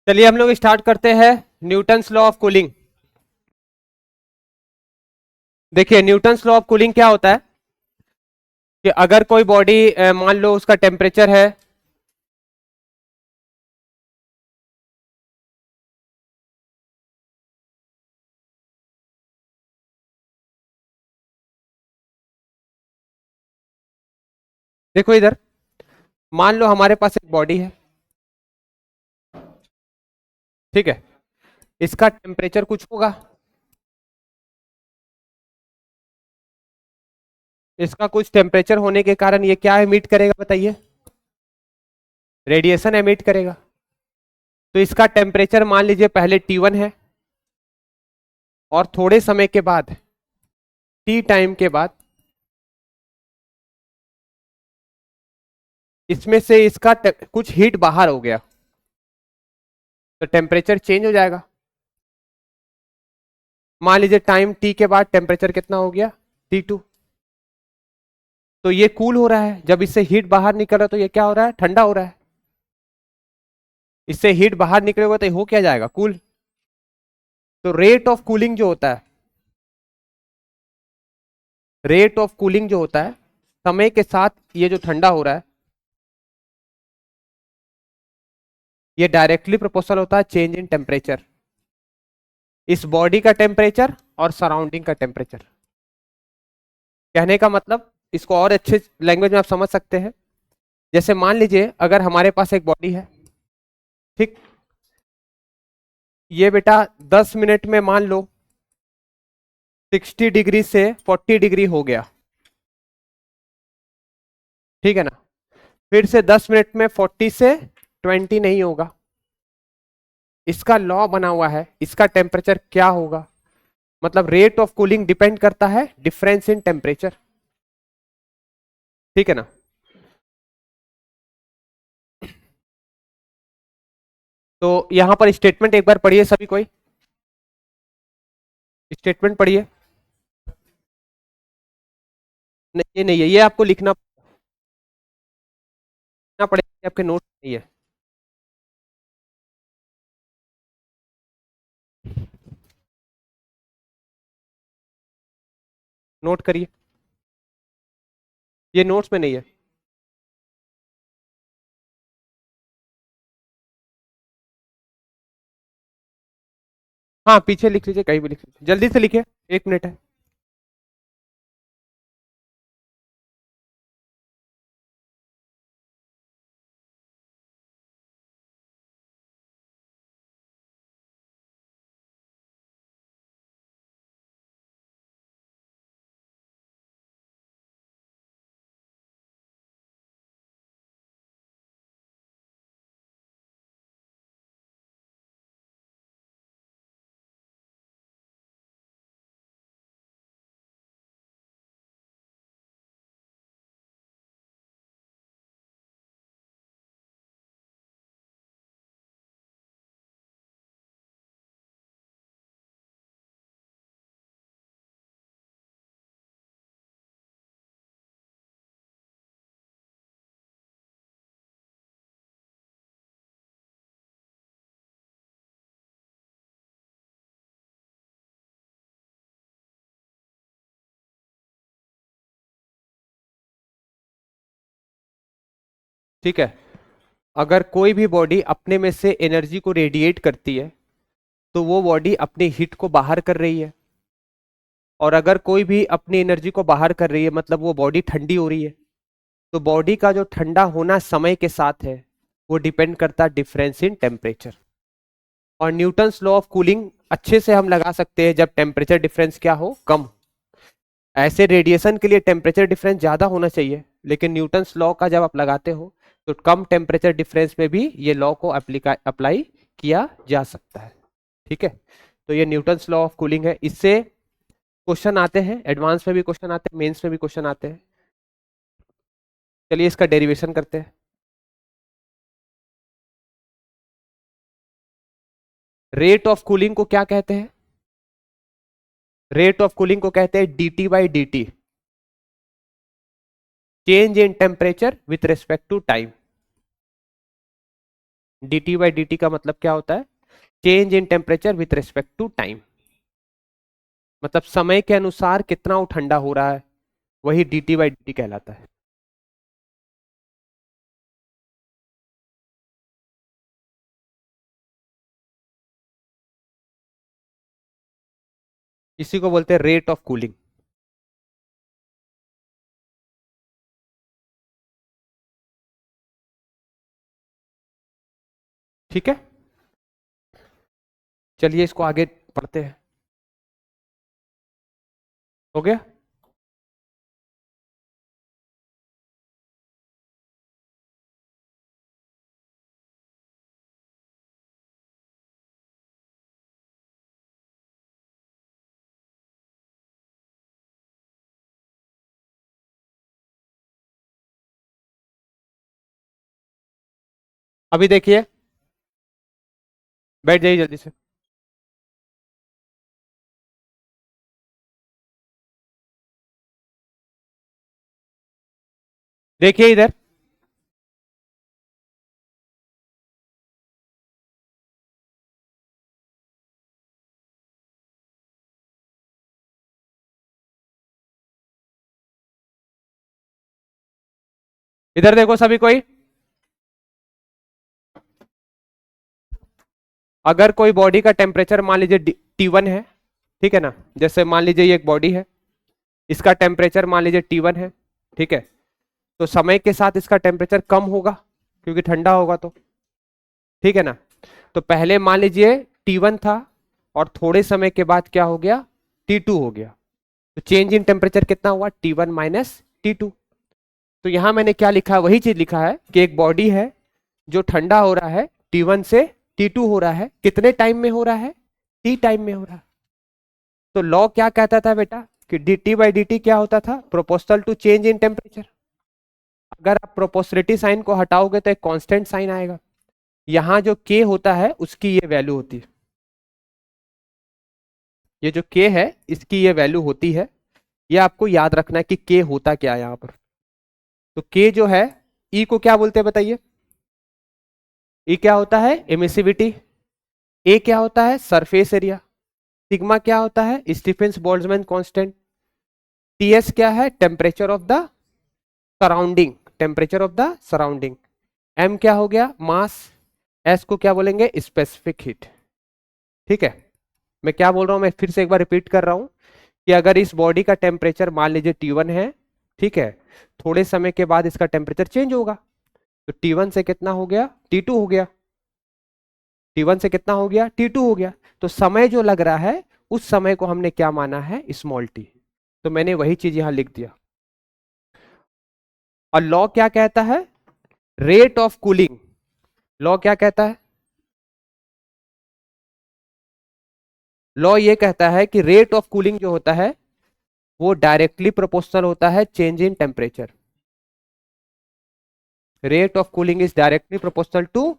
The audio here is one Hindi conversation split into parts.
चलिए हम लोग स्टार्ट करते हैं न्यूटन्स लॉ ऑफ कूलिंग। देखिए न्यूटन्स लॉ ऑफ कूलिंग क्या होता है कि अगर कोई बॉडी मान लो उसका टेम्परेचर है देखो इधर, मान लो हमारे पास एक बॉडी है, ठीक है। इसका टेम्परेचर कुछ होगा, इसका कुछ टेम्परेचर होने के कारण ये क्या एमिट करेगा बताइए? रेडिएशन एमिट करेगा। तो इसका टेम्परेचर मान लीजिए पहले T1 है और थोड़े समय के बाद T टाइम के बाद इसमें से इसका कुछ हीट बाहर हो गया तो टेम्परेचर चेंज हो जाएगा। मान लीजिए टाइम T के बाद टेम्परेचर कितना हो गया? T2। तो ये कूल हो रहा है, जब इससे हीट बाहर निकल रहा है तो ये क्या हो रहा है? ठंडा हो रहा है। इससे हीट बाहर निकलेगा तो ये हो क्या जाएगा? कूल। तो रेट ऑफ कूलिंग जो होता है, रेट ऑफ कूलिंग जो होता है समय के साथ ये जो ठंडा हो रहा है ये डायरेक्टली प्रोपोर्शनल होता है चेंज इन टेम्परेचर, इस बॉडी का टेम्परेचर और सराउंडिंग का टेम्परेचर। कहने का मतलब इसको और अच्छे लैंग्वेज में आप समझ सकते हैं। जैसे मान लीजिए अगर हमारे पास एक बॉडी है, ठीक, ये बेटा 10 मिनट में मान लो 60 डिग्री से 40 डिग्री हो गया, ठीक है ना। फिर से 10 मिनट में 40 से 20 नहीं होगा। इसका लॉ बना हुआ है, इसका टेम्परेचर क्या होगा? मतलब रेट ऑफ कूलिंग डिपेंड करता है डिफरेंस इन टेम्परेचर, ठीक है ना। तो यहां पर स्टेटमेंट एक बार पढ़िए सभी, कोई स्टेटमेंट पढ़िए। नहीं ये नहीं है, ये आपको लिखना पड़ेगा, आपके नोट नहीं है। नोट करिए, ये नोट्स में नहीं है। हाँ पीछे लिख लीजिए, कहीं भी लिख लीजिए, जल्दी से लिखिए, 1 मिनट है। ठीक है, अगर कोई भी बॉडी अपने में से एनर्जी को रेडिएट करती है तो वो बॉडी अपनी हीट को बाहर कर रही है, और अगर कोई भी अपनी एनर्जी को बाहर कर रही है मतलब वो बॉडी ठंडी हो रही है। तो बॉडी का जो ठंडा होना समय के साथ है वो डिपेंड करता है डिफरेंस इन टेम्परेचर। और न्यूटन्स लॉ ऑफ कूलिंग अच्छे से हम लगा सकते हैं जब टेम्परेचर डिफरेंस क्या हो? कम। ऐसे रेडिएशन के लिए टेम्परेचर डिफरेंस ज्यादा होना चाहिए, लेकिन न्यूटन्स लॉ का जब आप लगाते हो तो कम टेम्परेचर डिफरेंस में भी ये लॉ को अप्लाई किया जा सकता है, ठीक है। तो ये न्यूटन्स लॉ ऑफ कूलिंग है, इससे क्वेश्चन आते हैं, एडवांस में भी क्वेश्चन आते हैं, मेंस में भी क्वेश्चन आते हैं। चलिए इसका डेरिवेशन करते हैं। रेट ऑफ कूलिंग को क्या कहते हैं? रेट ऑफ कूलिंग को कहते हैं dt/dt, change in temperature with respect to time. D T by D T का मतलब क्या होता है? Change in temperature with respect to time, मतलब समय के अनुसार कितना वो ठंडा हो रहा है, वही D T by D T कहलाता है। इसी को बोलते हैं रेट ऑफ कूलिंग। ठीक है, चलिए इसको आगे पढ़ते हैं। हो गया? अभी देखिए, बैठ जाइए जल्दी से। देखिए इधर, इधर देखो सभी कोई। अगर कोई बॉडी का टेम्परेचर मान लीजिए T1 है, ठीक है ना, जैसे मान लीजिए ये एक बॉडी है, इसका टेम्परेचर मान लीजिए T1 है, ठीक है, तो समय के साथ इसका टेम्परेचर कम होगा क्योंकि ठंडा होगा तो, ठीक है ना। तो पहले मान लीजिए T1 था और थोड़े समय के बाद क्या हो गया, T2 हो गया, तो चेंज इन टेम्परेचर कितना हुआ, T1 माइनस T2। तो यहां मैंने क्या लिखा है, वही चीज लिखा है कि एक बॉडी है जो ठंडा हो रहा है, T1 से T2 हो रहा है, कितने टाइम में हो रहा है, T टाइम में हो रहा है। तो लॉ क्या कहता था बेटा कि D T by D T क्या होता था, proportional to change in temperature. अगर आप प्रोपोर्शनलिटी साइन को हटाओगे तो एक कांस्टेंट साइन आएगा, यहां जो k होता है उसकी ये वैल्यू होती है, ये जो k है इसकी ये वैल्यू होती है। ये आपको याद रखना है कि k होता क्या है यहां पर। तो k जो है, E को क्या बोलते हैं बताइए, E क्या होता है, एमिसिविटी। A क्या होता है, सरफेस एरिया। सिग्मा क्या होता है, स्टीफेंस बोल्ट्जमैन कांस्टेंट। Ts क्या है, temperature of the surrounding, temperature of the surrounding. M क्या हो गया, मास। S को क्या बोलेंगे, स्पेसिफिक हीट। ठीक है, मैं क्या बोल रहा हूं, मैं फिर से एक बार रिपीट कर रहा हूं कि अगर इस बॉडी का टेम्परेचर मान लीजिए T1 है, ठीक है, थोड़े समय के बाद इसका टेम्परेचर चेंज होगा, तो T1 से कितना हो गया, T2 हो गया, T1 से कितना हो गया, T2 हो गया। तो समय जो लग रहा है उस समय को हमने क्या माना है, स्मॉल टी। तो मैंने वही चीज यहां लिख दिया। और लॉ क्या कहता है, रेट ऑफ कूलिंग। लॉ क्या कहता है, लॉ ये कहता है कि रेट ऑफ कूलिंग जो होता है वो डायरेक्टली प्रोपोर्शनल होता है change in temperature. Rate of cooling is directly proportional to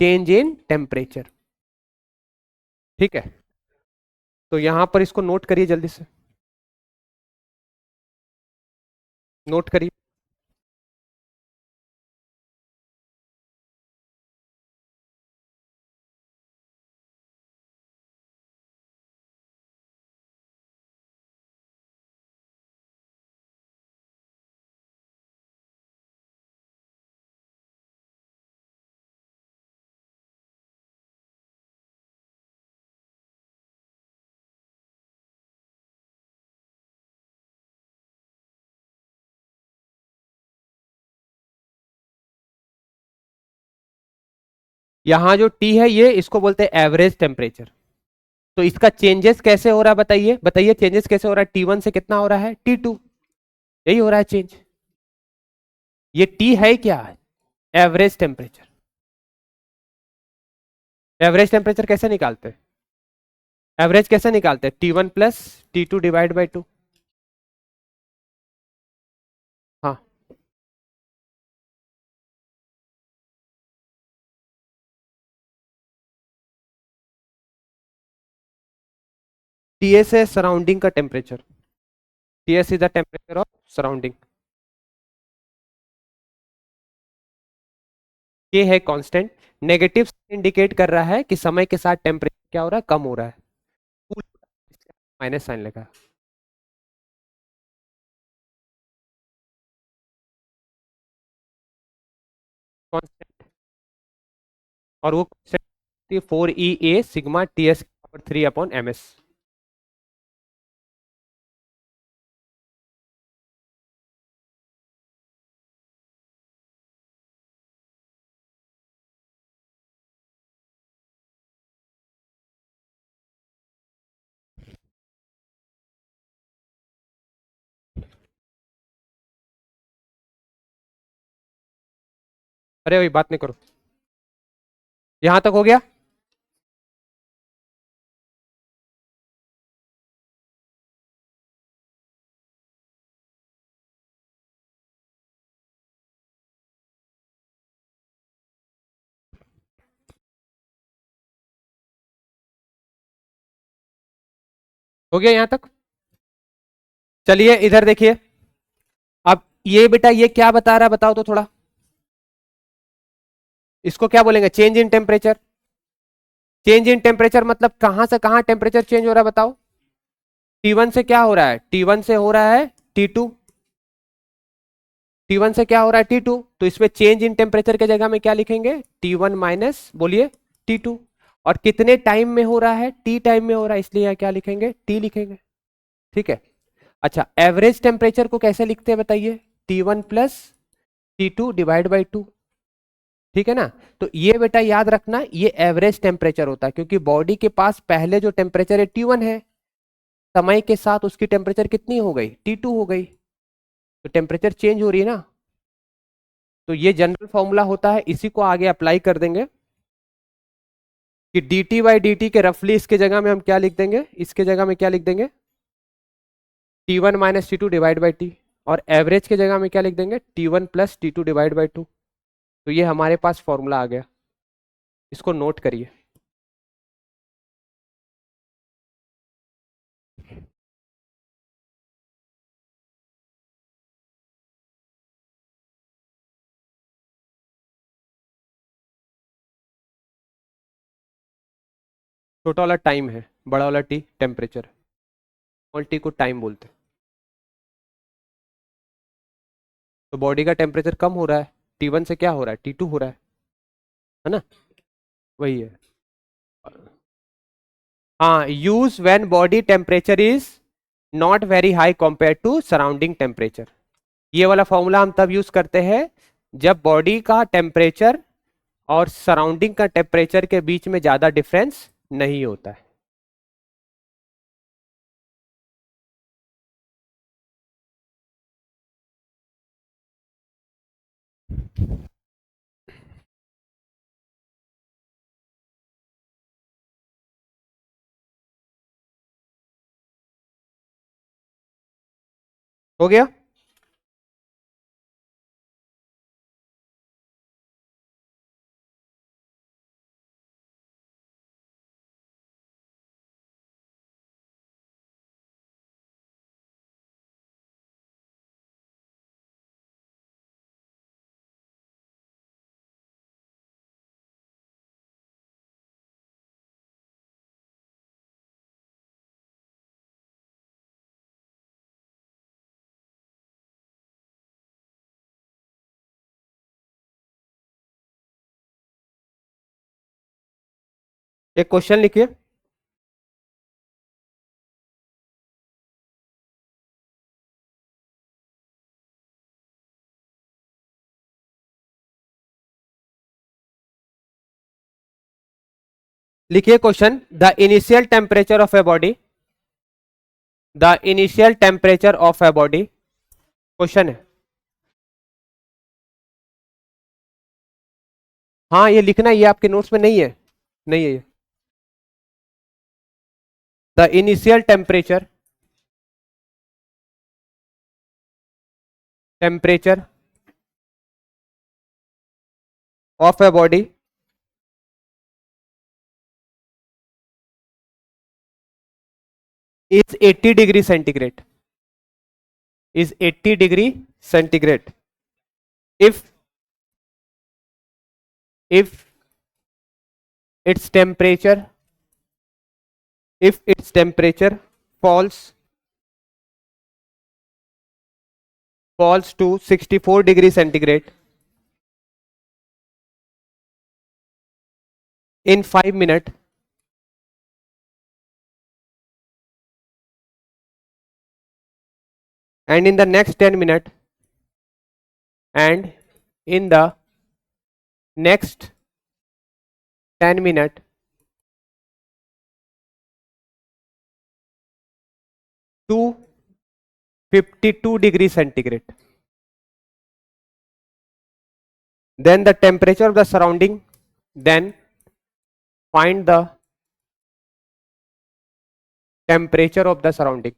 change in temperature. ठीक है, तो यहां पर इसको नोट करिए जल्दी से, नोट करिए। यहां जो टी है ये इसको बोलते हैं एवरेज टेम्परेचर। तो इसका चेंजेस कैसे हो रहा है बताइए, बताइए चेंजेस कैसे हो रहा है, T1 से कितना हो रहा है, T2, यही हो रहा है चेंज। ये टी है क्या, एवरेज टेम्परेचर। एवरेज टेम्परेचर कैसे निकालते हैं, एवरेज कैसे निकालते हैं, T1 plus T2 divide by 2। हाँ, TS है सराउंडिंग का temperature, TS is the temperature of surrounding. के है कांस्टेंट, नेगेटिव इंडिकेट कर रहा है कि समय के साथ टेम्परेचर क्या हो रहा है, कम हो रहा है, माइनस साइन लगा। कांस्टेंट, और वो constant 4 E A sigma TS⁻3/ms। अरे भाई बात नहीं करो, यहां तक हो गया। हो गया यहां तक। चलिए इधर देखिए, अब ये बेटा ये क्या बता रहा है बताओ तो थोड़ा, इसको क्या बोलेंगे, change in temperature. Change in temperature मतलब कहां से कहां टेम्परेचर चेंज हो रहा है बताओ। T1 से क्या हो रहा है, T1 से हो रहा है T2, T1 से क्या हो रहा है T2, तो इसमें चेंज इन टेम्परेचर के जगह में क्या लिखेंगे, T1 माइनस बोलिए T2। और कितने टाइम में हो रहा है, T टाइम में हो रहा है, इसलिए यहाँ क्या लिखेंगे, T लिखेंगे। ठीक है। अच्छा एवरेज टेम्परेचर को कैसे लिखते हैं बताइए, T1 plus T2 divide by 2। ठीक है ना। तो ये बेटा याद रखना, ये एवरेज टेम्परेचर होता है, क्योंकि बॉडी के पास पहले जो टेम्परेचर है T1 है, समय के साथ उसकी टेम्परेचर कितनी हो गई, T2 हो गई, तो टेम्परेचर चेंज हो रही है ना। तो ये जनरल फॉर्मूला होता है, इसी को आगे अप्लाई कर देंगे कि dt/dt के रफली इसके जगह में हम क्या लिख देंगे, इसके जगह में क्या लिख देंगे, T1 minus T2 divide by T. और एवरेज के जगह में क्या लिख देंगे, T1 plus T2 divide by 2। तो ये हमारे पास फॉर्मूला आ गया, इसको नोट करिए। छोटा वाला टाइम है, बड़ा वाला टी टेम्परेचर, स्मॉल टी को टाइम बोलते हैं। तो बॉडी का टेम्परेचर कम हो रहा है, T1 से क्या हो रहा है, T2 हो रहा है ना, वही है। हाँ, use when body temperature is not very high compare to surrounding temperature. ये वाला फॉर्मूला हम तब यूज करते हैं जब बॉडी का टेम्परेचर और सराउंडिंग का टेम्परेचर के बीच में ज्यादा डिफरेंस नहीं होता है। हो गया। एक क्वेश्चन लिखिए, लिखिए question, the initial temperature of a body, the initial temperature of a body, question है। हाँ ये लिखना, ये आपके नोट्स में नहीं है, नहीं है ये। The initial temperature, temperature of a body is 80 degree centigrade, is 80 degree centigrade if if its temperature if its temperature falls to 64 degree centigrade in 5 minutes, and in the next 10 minutes, and in the next 10 minutes, to 52 degree centigrade, then the temperature of the surrounding, then find the temperature of the surrounding.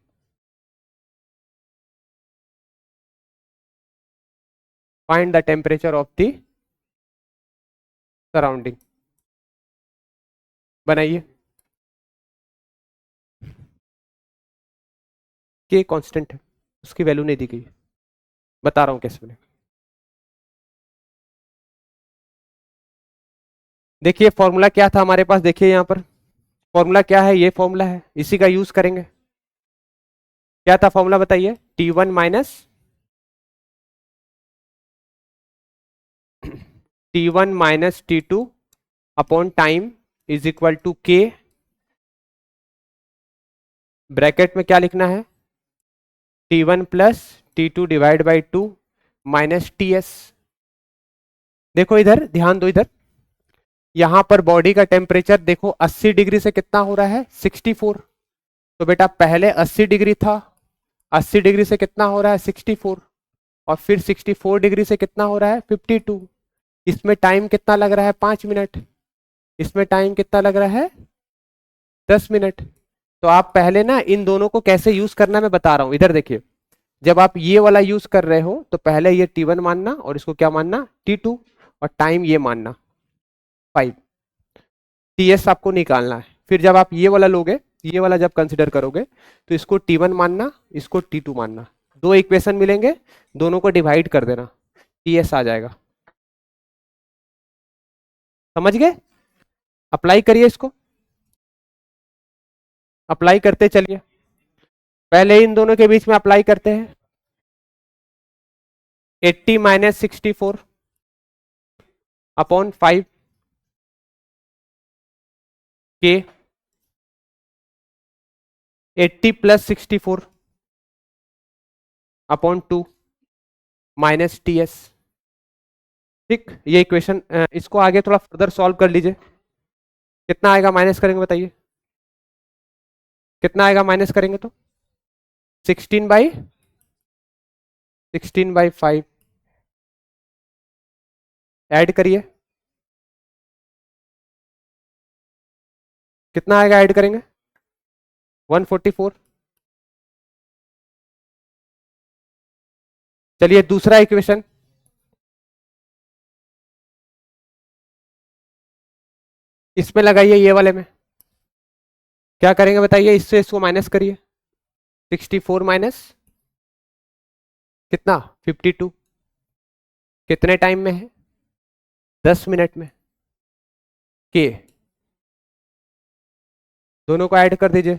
Find the temperature of the surrounding. बनाइए. के कांस्टेंट है, उसकी वैल्यू नहीं दी गई. बता रहा हूं कैसे बने. देखिए फॉर्मूला क्या था हमारे पास, देखिए यहां पर फॉर्मूला क्या है, ये फॉर्मूला है, इसी का यूज करेंगे. क्या था फॉर्मूला बताइए. T1 minus T1 minus T2 upon time is equal to K. Bracket में क्या लिखना है, T1 plus T2 divide by 2 minus TS. देखो इधर ध्यान दो, इधर यहां पर बॉडी का टेम्परेचर देखो 80 डिग्री से कितना हो रहा है 64. तो बेटा पहले 80 डिग्री था, 80 डिग्री से कितना हो रहा है 64, और फिर 64 डिग्री से कितना हो रहा है 52. इसमें टाइम कितना लग रहा है 5 मिनट, इसमें टाइम कितना लग रहा है 10 मिनट. तो आप पहले ना इन दोनों को कैसे यूज करना मैं बता रहा हूं. इधर देखिए, जब आप ये वाला यूज कर रहे हो तो पहले ये T1 मानना और इसको क्या मानना T2, और टाइम ये मानना 5. TS आपको निकालना है. फिर जब आप ये वाला लोगे, ये वाला जब कंसिडर करोगे तो इसको T1 मानना, इसको T2 मानना. दो इक्वेशन मिलेंगे, दोनों को डिवाइड कर देना, TS आ जाएगा. समझ गए. अप्लाई करिए इसको, अप्लाई करते चलिए. पहले इन दोनों के बीच में अप्लाई करते हैं. 80 माइनस 64 अपॉन 5 के 80 प्लस 64 अपॉन 2 माइनस TS. ठीक, ये इक्वेशन, इसको आगे थोड़ा फर्दर सॉल्व कर लीजिए. कितना आएगा माइनस करेंगे बताइए, कितना आएगा माइनस करेंगे तो 16/5 ऐड करिए. कितना आएगा ऐड करेंगे 144. चलिए दूसरा इक्वेशन, इसमें लगाइए, ये वाले में क्या करेंगे बताइए. इससे इसको माइनस करिए. 64 माइनस कितना 52, कितने टाइम में है 10 मिनट में. के दोनों को ऐड कर दीजिए,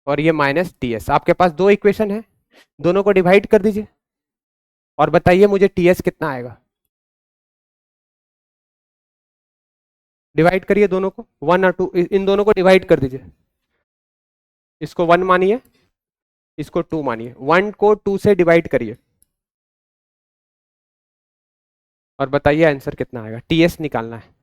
और ये माइनस TS. आपके पास दो इक्वेशन है, दोनों को डिवाइड कर दीजिए और बताइए मुझे TS कितना आएगा. डिवाइड करिए दोनों को, 1 और 2, इन दोनों को डिवाइड कर दीजिए. इसको 1 मानिए, इसको 2 मानिए. 1 को 2 से डिवाइड करिए और बताइए आंसर कितना आएगा. TS निकालना है.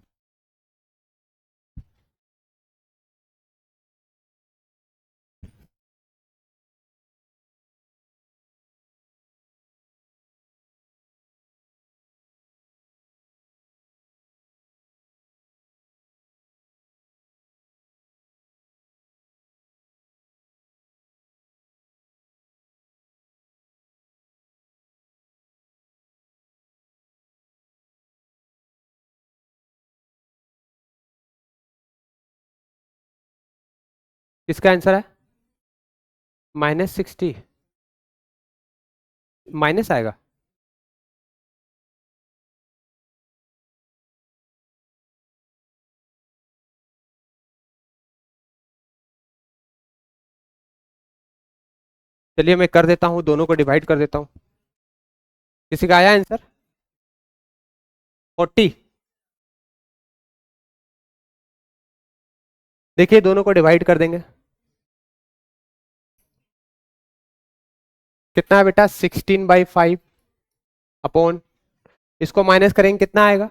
किसका आंसर है -60 माइनस आएगा. चलिए मैं कर देता हूँ, दोनों को डिवाइड कर देता हूँ। किसी का आया आंसर? 40। देखिए दोनों को डिवाइड कर देंगे, कितना है बेटा? 16/5 अपॉन, इसको माइनस करेंगे कितना आएगा?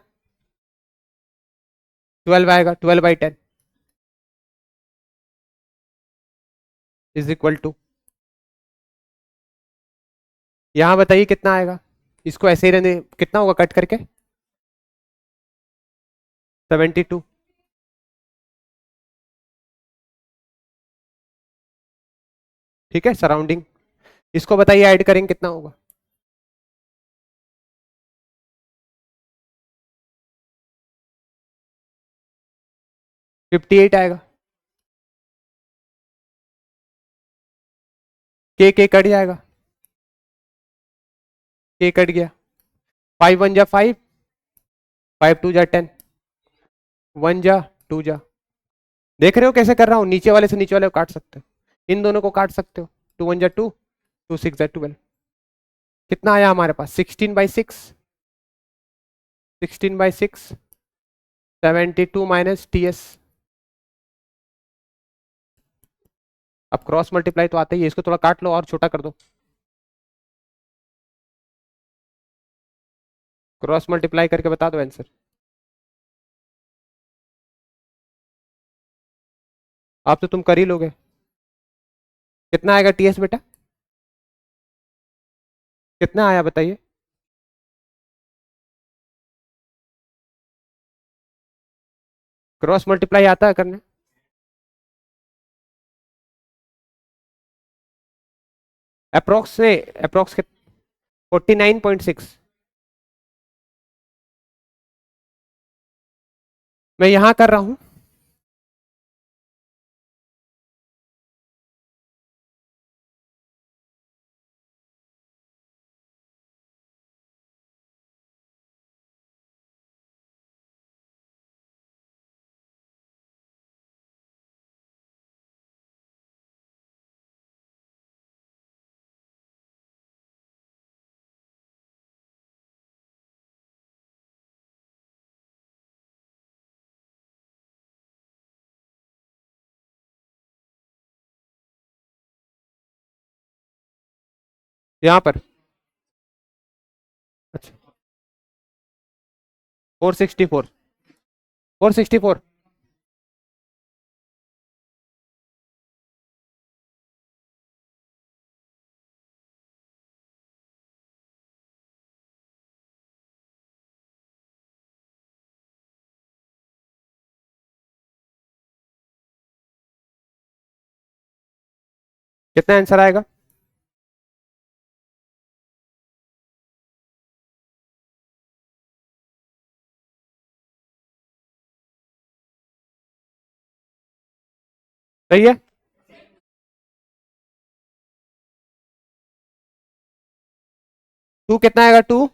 12 आएगा। 12/10 इज इक्वल टू, यहां बताइए कितना आएगा? इसको ऐसे ही रहने, कितना होगा कट करके? 72। ठीक है, सराउंडिंग। इसको बताइए ऐड करेंगे कितना होगा? 58 आएगा। के कट जाएगा, के कट गया। 5 1 जा 5, 5 2 जा 10, 1 जा 2 जा। देख रहे हो कैसे कर रहा हूँ? नीचे वाले से नीचे वाले को काट सकते हो, इन दोनों को काट सकते हो। 2 1 जा 2, 2 6 जा 12। कितना आया हमारे पास? 16/6, 16/6, 72 माइनस TS। अब क्रॉस मल्टीप्लाई तो आता ही है, इसको थोड़ा काट लो और छोटा कर दो। क्रॉस मल्टीप्लाई करके बता दो आंसर। आप तो तुम कर ही लोगे। कितना आएगा TS बेटा? कितना आया बताइए? क्रॉस मल्टीप्लाई आता है करने? अप्रोक्स से, अप्रोक्स 49.6। मैं यहां कर रहा हूं। यहां पर अच्छा 464, 464। कितना आंसर आएगा? सही है। 2 कितना आएगा? 2,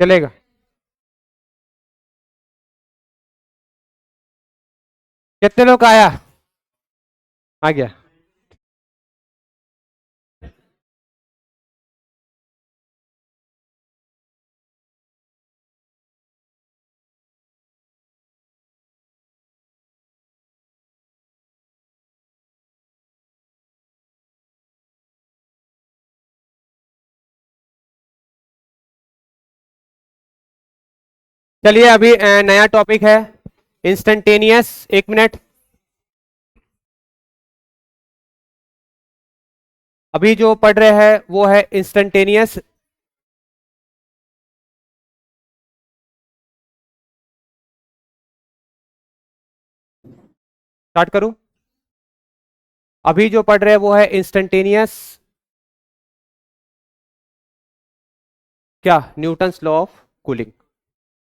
चलेगा। कितने लोग का आया? आ गया। चलिए अभी नया टॉपिक है, इंस्टेंटेनियस। 1 मिनट। अभी जो पढ़ रहे हैं वो है इंस्टेंटेनियस। स्टार्ट करूं? अभी जो पढ़ रहे हैं वो है इंस्टेंटेनियस, क्या, न्यूटन्स लॉ ऑफ कूलिंग।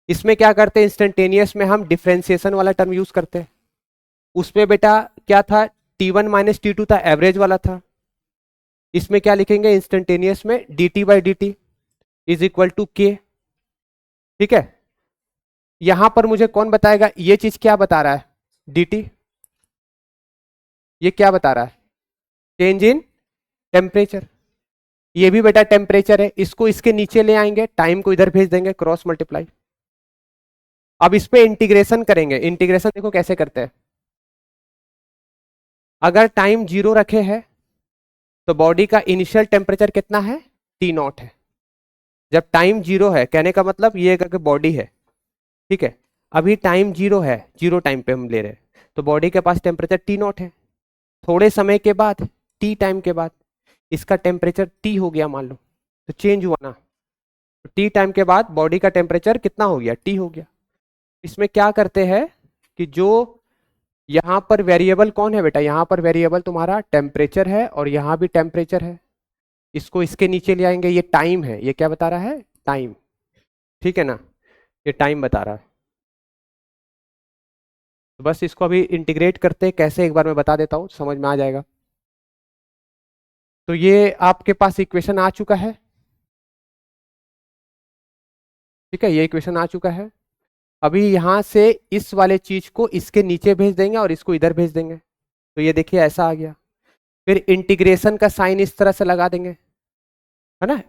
इसमें क्या करते हैं, इंस्टेंटेनियस में हम डिफरेंशिएशन वाला टर्म यूज करते हैं। उसमें बेटा क्या था? T1 - T2 था, एवरेज वाला था। इसमें क्या लिखेंगे इंस्टेंटेनियस में? dt/dt इज इक्वल टू के। ठीक है। यहां पर मुझे कौन बताएगा ये चीज क्या बता रहा है? dt ये क्या बता रहा है? Change in temperature. ये भी बेटा टेम्परेचर है, इसको इसके नीचे ले आएंगे, टाइम को इधर भेज देंगे, क्रॉस मल्टीप्लाई। अब इस पे इंटीग्रेशन करेंगे। इंटीग्रेशन देखो कैसे करते हैं। अगर टाइम 0 रखे है तो बॉडी का इनिशियल टेम्परेचर कितना है? T0 है। जब टाइम 0 है, कहने का मतलब ये करके बॉडी है, ठीक है। अभी टाइम 0 है, 0 टाइम पे हम ले रहे हैं, तो बॉडी के पास टेम्परेचर T0 है। थोड़े समय के बाद, T टाइम के बाद, इसका टेम्परेचर T हो गया मान लो, तो चेंज हुआ ना। तो T टाइम के बाद बॉडी का टेम्परेचर कितना हो गया? T हो गया। इसमें क्या करते हैं कि जो यहां पर वेरिएबल कौन है बेटा? यहां पर वेरिएबल तुम्हारा टेम्परेचर है और यहां भी टेम्परेचर है। इसको इसके नीचे ले आएंगे, ये टाइम है। ये क्या बता रहा है? टाइम, ठीक है ना, ये टाइम बता रहा है। तो बस इसको अभी इंटीग्रेट करते हैं कैसे, एक बार मैं बता देता हूं, समझ में आ जाएगा। तो ये आपके पास इक्वेशन आ चुका है, ठीक है, ये इक्वेशन आ चुका है। अभी यहां से इस वाले चीज को इसके नीचे भेज देंगे और इसको इधर भेज देंगे, तो ये देखिए ऐसा आ गया। फिर इंटीग्रेशन का साइन इस तरह से लगा देंगे, है ना।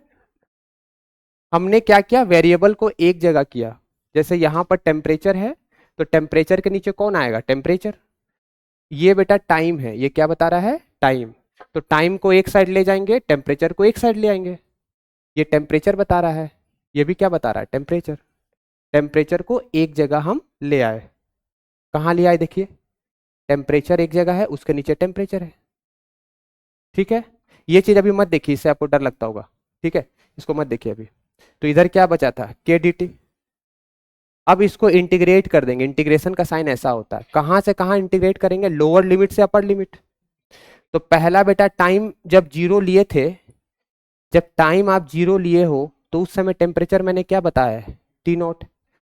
हमने क्या किया? वेरिएबल को एक जगह किया। जैसे यहां पर टेम्परेचर है, तो टेम्परेचर के नीचे कौन आएगा? टेम्परेचर। ये बेटा टाइम है, ये क्या बता रहा है? टाइम। तो टाइम को एक साइड ले जाएंगे, टेम्परेचर को एक साइड ले आएंगे। ये टेम्परेचर बता रहा है, ये भी क्या बता रहा है? टेम्परेचर। टेम्परेचर को एक जगह हम ले आए। कहाँ ले आए? देखिए, टेम्परेचर एक जगह है, उसके नीचे टेम्परेचर है, ठीक है। ये चीज अभी मत देखिए, इससे आपको डर लगता होगा, ठीक है, इसको मत देखिए अभी। तो इधर क्या बचा था? के डी टी। अब इसको इंटीग्रेट कर देंगे। इंटीग्रेशन का साइन ऐसा होता है, कहां से कहां इंटीग्रेट करेंगे? लोअर लिमिट से अपर लिमिट। तो पहला बेटा टाइम जब 0 लिए थे, जब टाइम आप 0 लिए हो तो उस समय टेम्परेचर मैंने क्या बताया है? T0।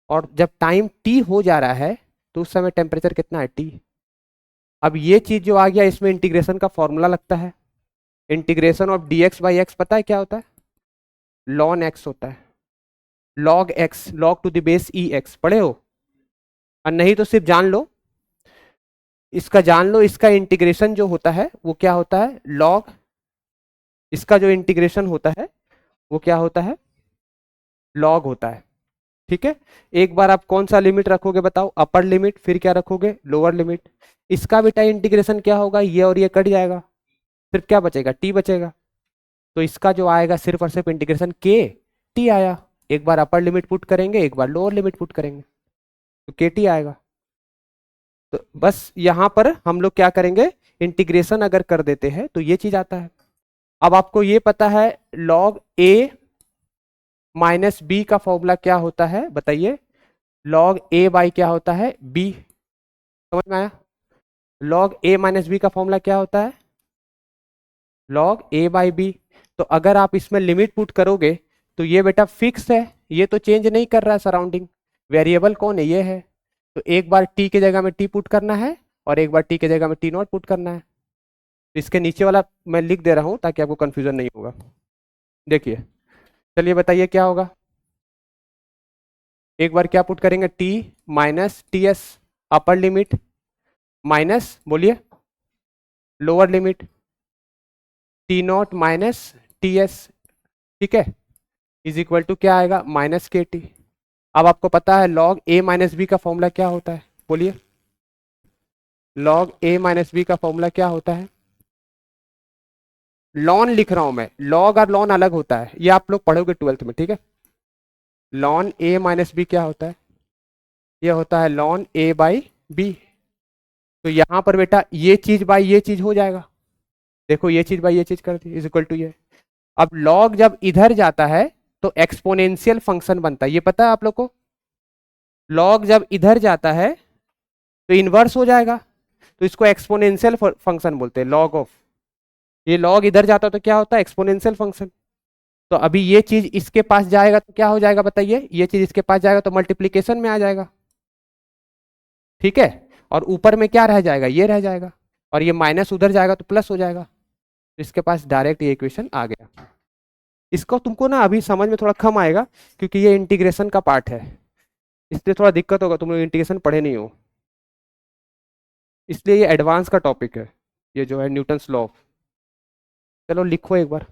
और जब टाइम T हो जा रहा है तो उस समय टेम्परेचर कितना है? T। अब ये चीज जो आ गया, इसमें इंटीग्रेशन का फॉर्मूला लगता है। Integration of dx by x पता है क्या होता है? लॉन एक्स होता है। Log x, log to the base E x, पढ़े हो? और नहीं तो सिर्फ जान लो, इसका जान लो, इसका इंटीग्रेशन जो होता है वो क्या होता है? लॉग, इसका जो इंटीग्रेशन होता है वो क्या होता है? लॉग होता है, ठीक है। एक बार आप कौन सा लिमिट रखोगे बताओ? अपर लिमिट, फिर क्या रखोगे? Lower limit. इसका बेटा इंटीग्रेशन क्या होगा? ये और ये कट जाएगा, सिर्फ क्या बचेगा? टी बचेगा। तो इसका जो आएगा सिर्फ और सिर्फ इंटीग्रेशन के टी आया। एक बार अपर लिमिट पुट करेंगे, एक बार लोअर लिमिट पुट करेंगे, तो के टी आएगा। तो बस यहां पर हम लोग क्या करेंगे? इंटीग्रेशन अगर कर देते हैं तो ये चीज आता है। अब आपको ये पता है लॉग ए माइनस बी का फॉर्मूला क्या होता है? बताइए। लॉग ए बाई क्या होता है? बी। समझ में आया? लॉग ए माइनस बी का फॉर्मूला क्या होता है? Log A by B. तो अगर आप इसमें लिमिट पुट करोगे तो ये बेटा फिक्स है, ये तो चेंज नहीं कर रहा है सराउंडिंग। वेरिएबल कौन है? ये है। तो एक बार टी के जगह में टी पुट करना है और एक बार टी के जगह में टी नॉट पुट करना है। तो इसके नीचे वाला मैं लिख दे रहा हूं ताकि आपको कंफ्यूजन नहीं होगा। देखिए, चलिए बताइए क्या होगा। एक बार क्या पुट करेंगे? T minus T S upper limit minus, बोलिए, lower limit T not minus T S, ठीक है, इज इक्वल टू क्या आएगा? माइनस के टी। अब आपको पता है लॉग ए माइनस बी का फॉर्मूला क्या होता है? बोलिए, लॉग ए माइनस बी का फॉर्मूला क्या होता है? लॉन लिख रहा हूं मैं, लॉग और लॉन अलग होता है, ये आप लोग पढ़ोगे 12th में, ठीक है। लॉन ए माइनस बी क्या होता है? ये होता है लॉन ए बाई बी। तो यहां पर बेटा ये चीज बाई ये चीज हो जाएगा। देखो, ये चीज बाई ये चीज कर दी, इज इक्वल टू ये। अब लॉग जब इधर जाता है तो एक्सपोनेंशियल फंक्शन बनता है, ये पता है आप लोग को। लॉग जब इधर जाता है तो इनवर्स हो जाएगा, तो इसको एक्सपोनेंशियल फंक्शन बोलते हैं, लॉग ऑफ। ये लॉग इधर जाता है तो क्या होता है? Exponential function. तो अभी ये चीज इसके पास जाएगा तो क्या हो जाएगा? बताइए, ये चीज इसके पास जाएगा तो मल्टीप्लीकेशन में आ जाएगा, ठीक है। और ऊपर में क्या रह जाएगा? ये रह जाएगा। और ये माइनस उधर जाएगा तो प्लस हो जाएगा। तो इसके पास डायरेक्ट ये इक्वेशन आ गया। इसको तुमको ना अभी समझ में थोड़ा कम आएगा क्योंकि ये इंटीग्रेशन का पार्ट है। इसलिए थोड़ा दिक्कत होगा, तुम लोग इंटीग्रेशन पढ़े नहीं हो, इसलिए ये एडवांस का टॉपिक है, ये जो है न्यूटन्स लॉ। चलो लिखो एक बार।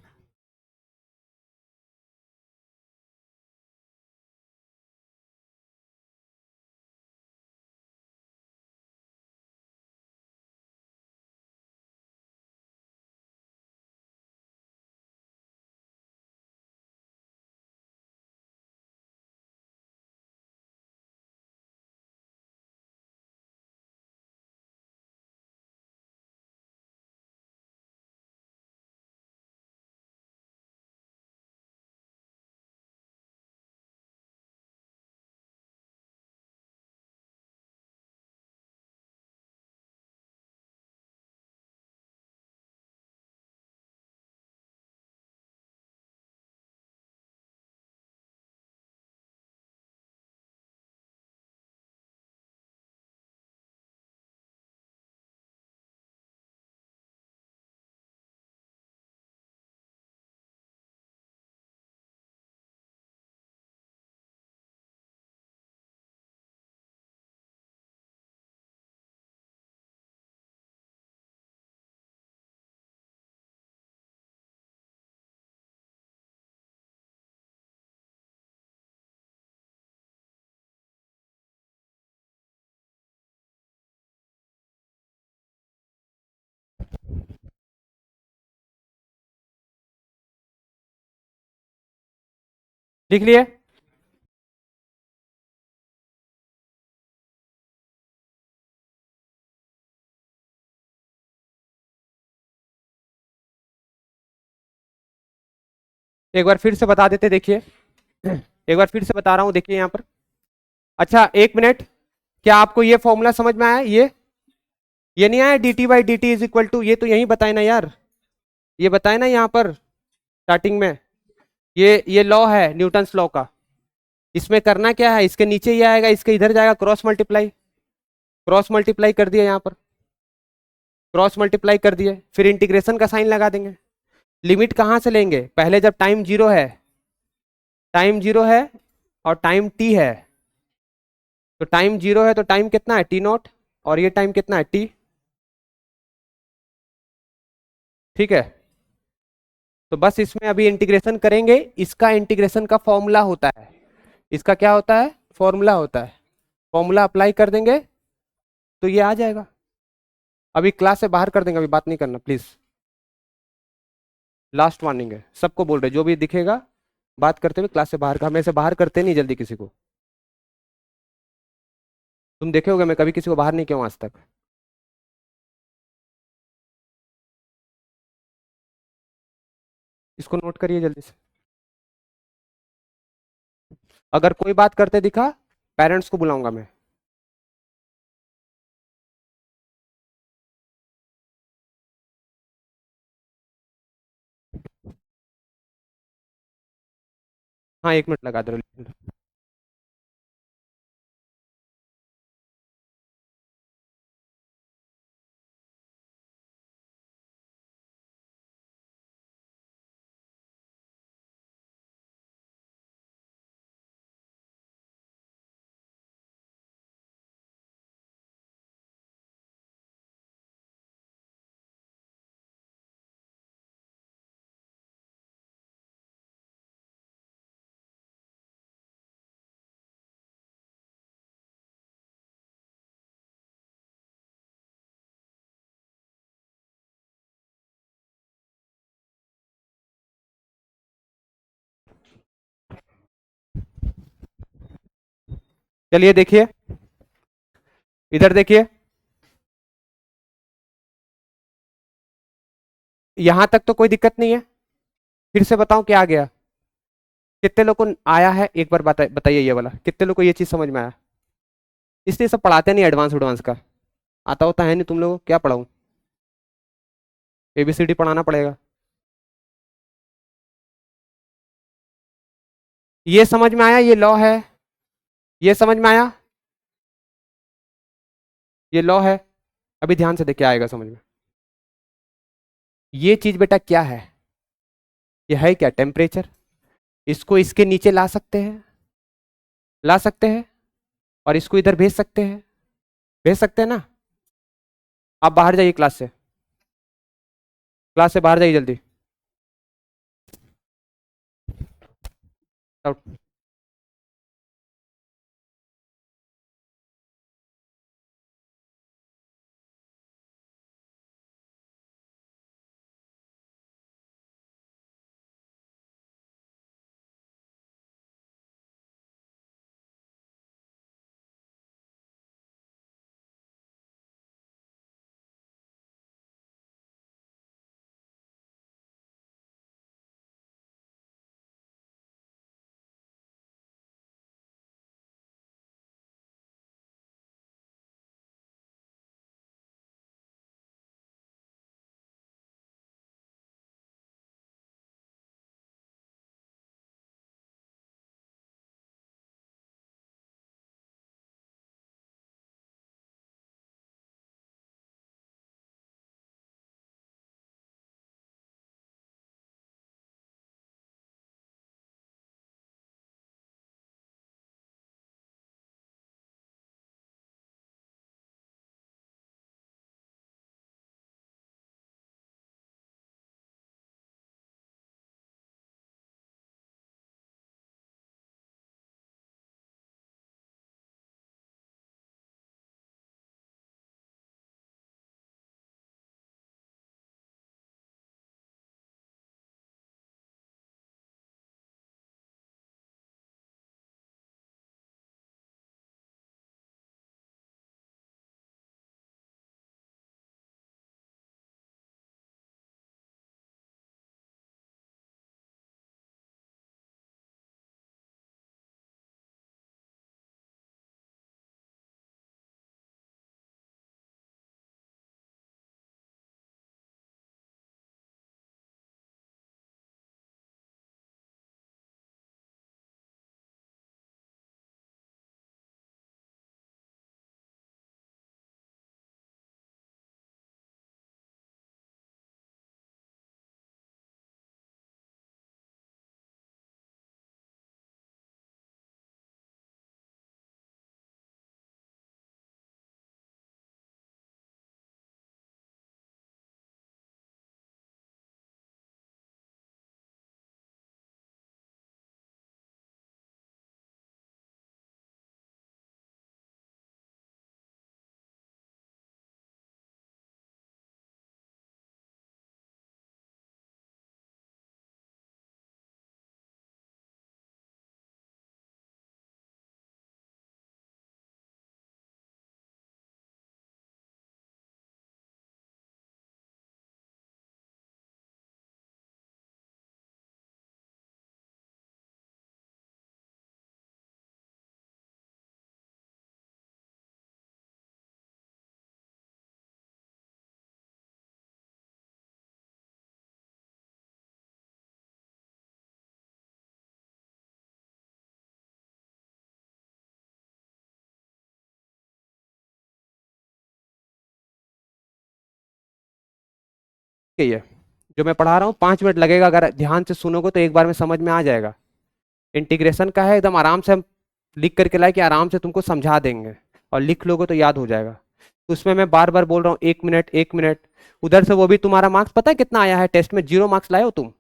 लिख लिए? एक बार फिर से बता देते, देखिए एक बार फिर से बता रहा हूं, देखिए यहां पर। अच्छा एक मिनट, क्या आपको ये फॉर्मूला समझ में आया? ये नहीं आया, D T by D T is equal to, ये तो यही बताए ना यार, ये बताए ना यहाँ पर स्टार्टिंग में। ये लॉ है न्यूटन्स लॉ का। इसमें करना क्या है, इसके नीचे ये आएगा, इसके इधर जाएगा, क्रॉस मल्टीप्लाई, क्रॉस मल्टीप्लाई कर दिया यहाँ पर, क्रॉस मल्टीप्लाई कर दिए, फिर इंटीग्रेशन का साइन लगा देंगे। लिमिट कहाँ से लेंगे? पहले जब टाइम जीरो है, टाइम जीरो है और टाइम टी है, तो टाइम जीरो है तो टाइम कितना है? टी नॉट, और ये टाइम कितना है? टी। ठीक है, तो बस इसमें अभी इंटीग्रेशन करेंगे, इसका इंटीग्रेशन का फॉर्मूला होता है, इसका क्या होता है? फॉर्मूला होता है, फॉर्मूला अप्लाई कर देंगे तो ये आ जाएगा। अभी क्लास से बाहर कर देंगे, अभी बात नहीं करना प्लीज, लास्ट वार्निंग है, सबको बोल रहे, जो भी दिखेगा बात करते हुए क्लास से बाहर का, हमें से बाहर करते नहीं जल्दी किसी को। तुम देखे होगे मैं कभी किसी को बाहर नहीं किया हूं आज तक। इसको नोट करिए जल्दी से। अगर कोई बात करते दिखा, पेरेंट्स को बुलाऊंगा मैं। हाँ 1 मिनट लगा दो। चलिए देखिए, इधर देखिए, यहां तक तो कोई दिक्कत नहीं है। फिर से बताऊं क्या आ गया? कितने लोग को आया है एक बार बताइए, ये वाला कितने लोग को ये चीज समझ में आया? इसलिए सब पढ़ाते नहीं एडवांस एडवांस का, आता होता है नहीं, तुम लोगों को क्या पढ़ाऊं? एबीसीडी पढ़ाना पड़ेगा। ये समझ में आया, ये लॉ है, ये समझ में आया, ये लॉ है। अभी ध्यान से देखिए, आएगा समझ में। ये चीज बेटा क्या है? ये है क्या? टेम्परेचर। इसको इसके नीचे ला सकते हैं, ला सकते हैं, और इसको इधर भेज सकते हैं, भेज सकते हैं ना। आप बाहर जाइए क्लास से, क्लास से बाहर जाइए जल्दी। आउट। है ये जो मैं पढ़ा रहा हूँ 5 मिनट लगेगा, अगर ध्यान से सुनोगे तो एक बार में समझ में आ जाएगा। इंटीग्रेशन का है, एकदम आराम से हम लिख करके लाए कि आराम से तुमको समझा देंगे, और लिख लोगे तो याद हो जाएगा। तो उसमें मैं बार बार बोल रहा हूँ 1 मिनट 1 मिनट। उधर से वो भी तुम्हारा मार्क्स पता है कितना आया है टेस्ट में? 0 मार्क्स लाए हो तुम।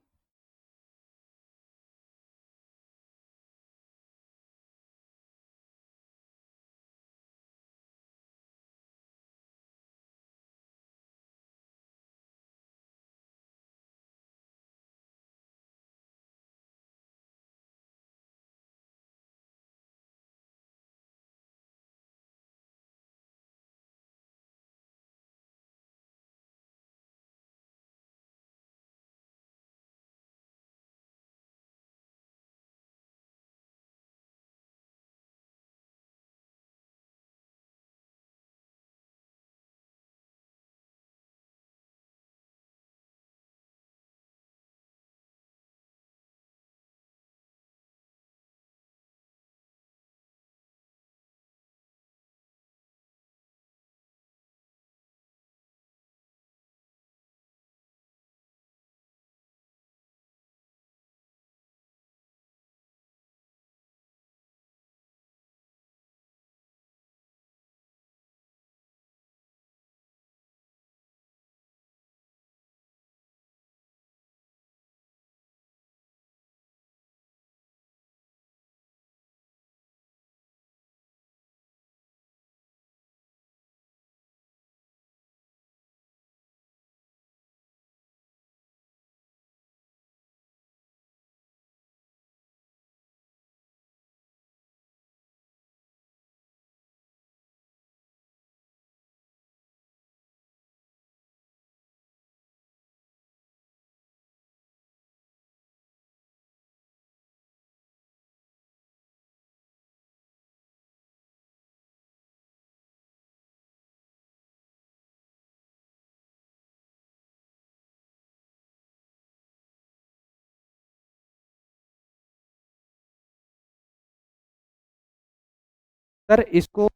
सर इसको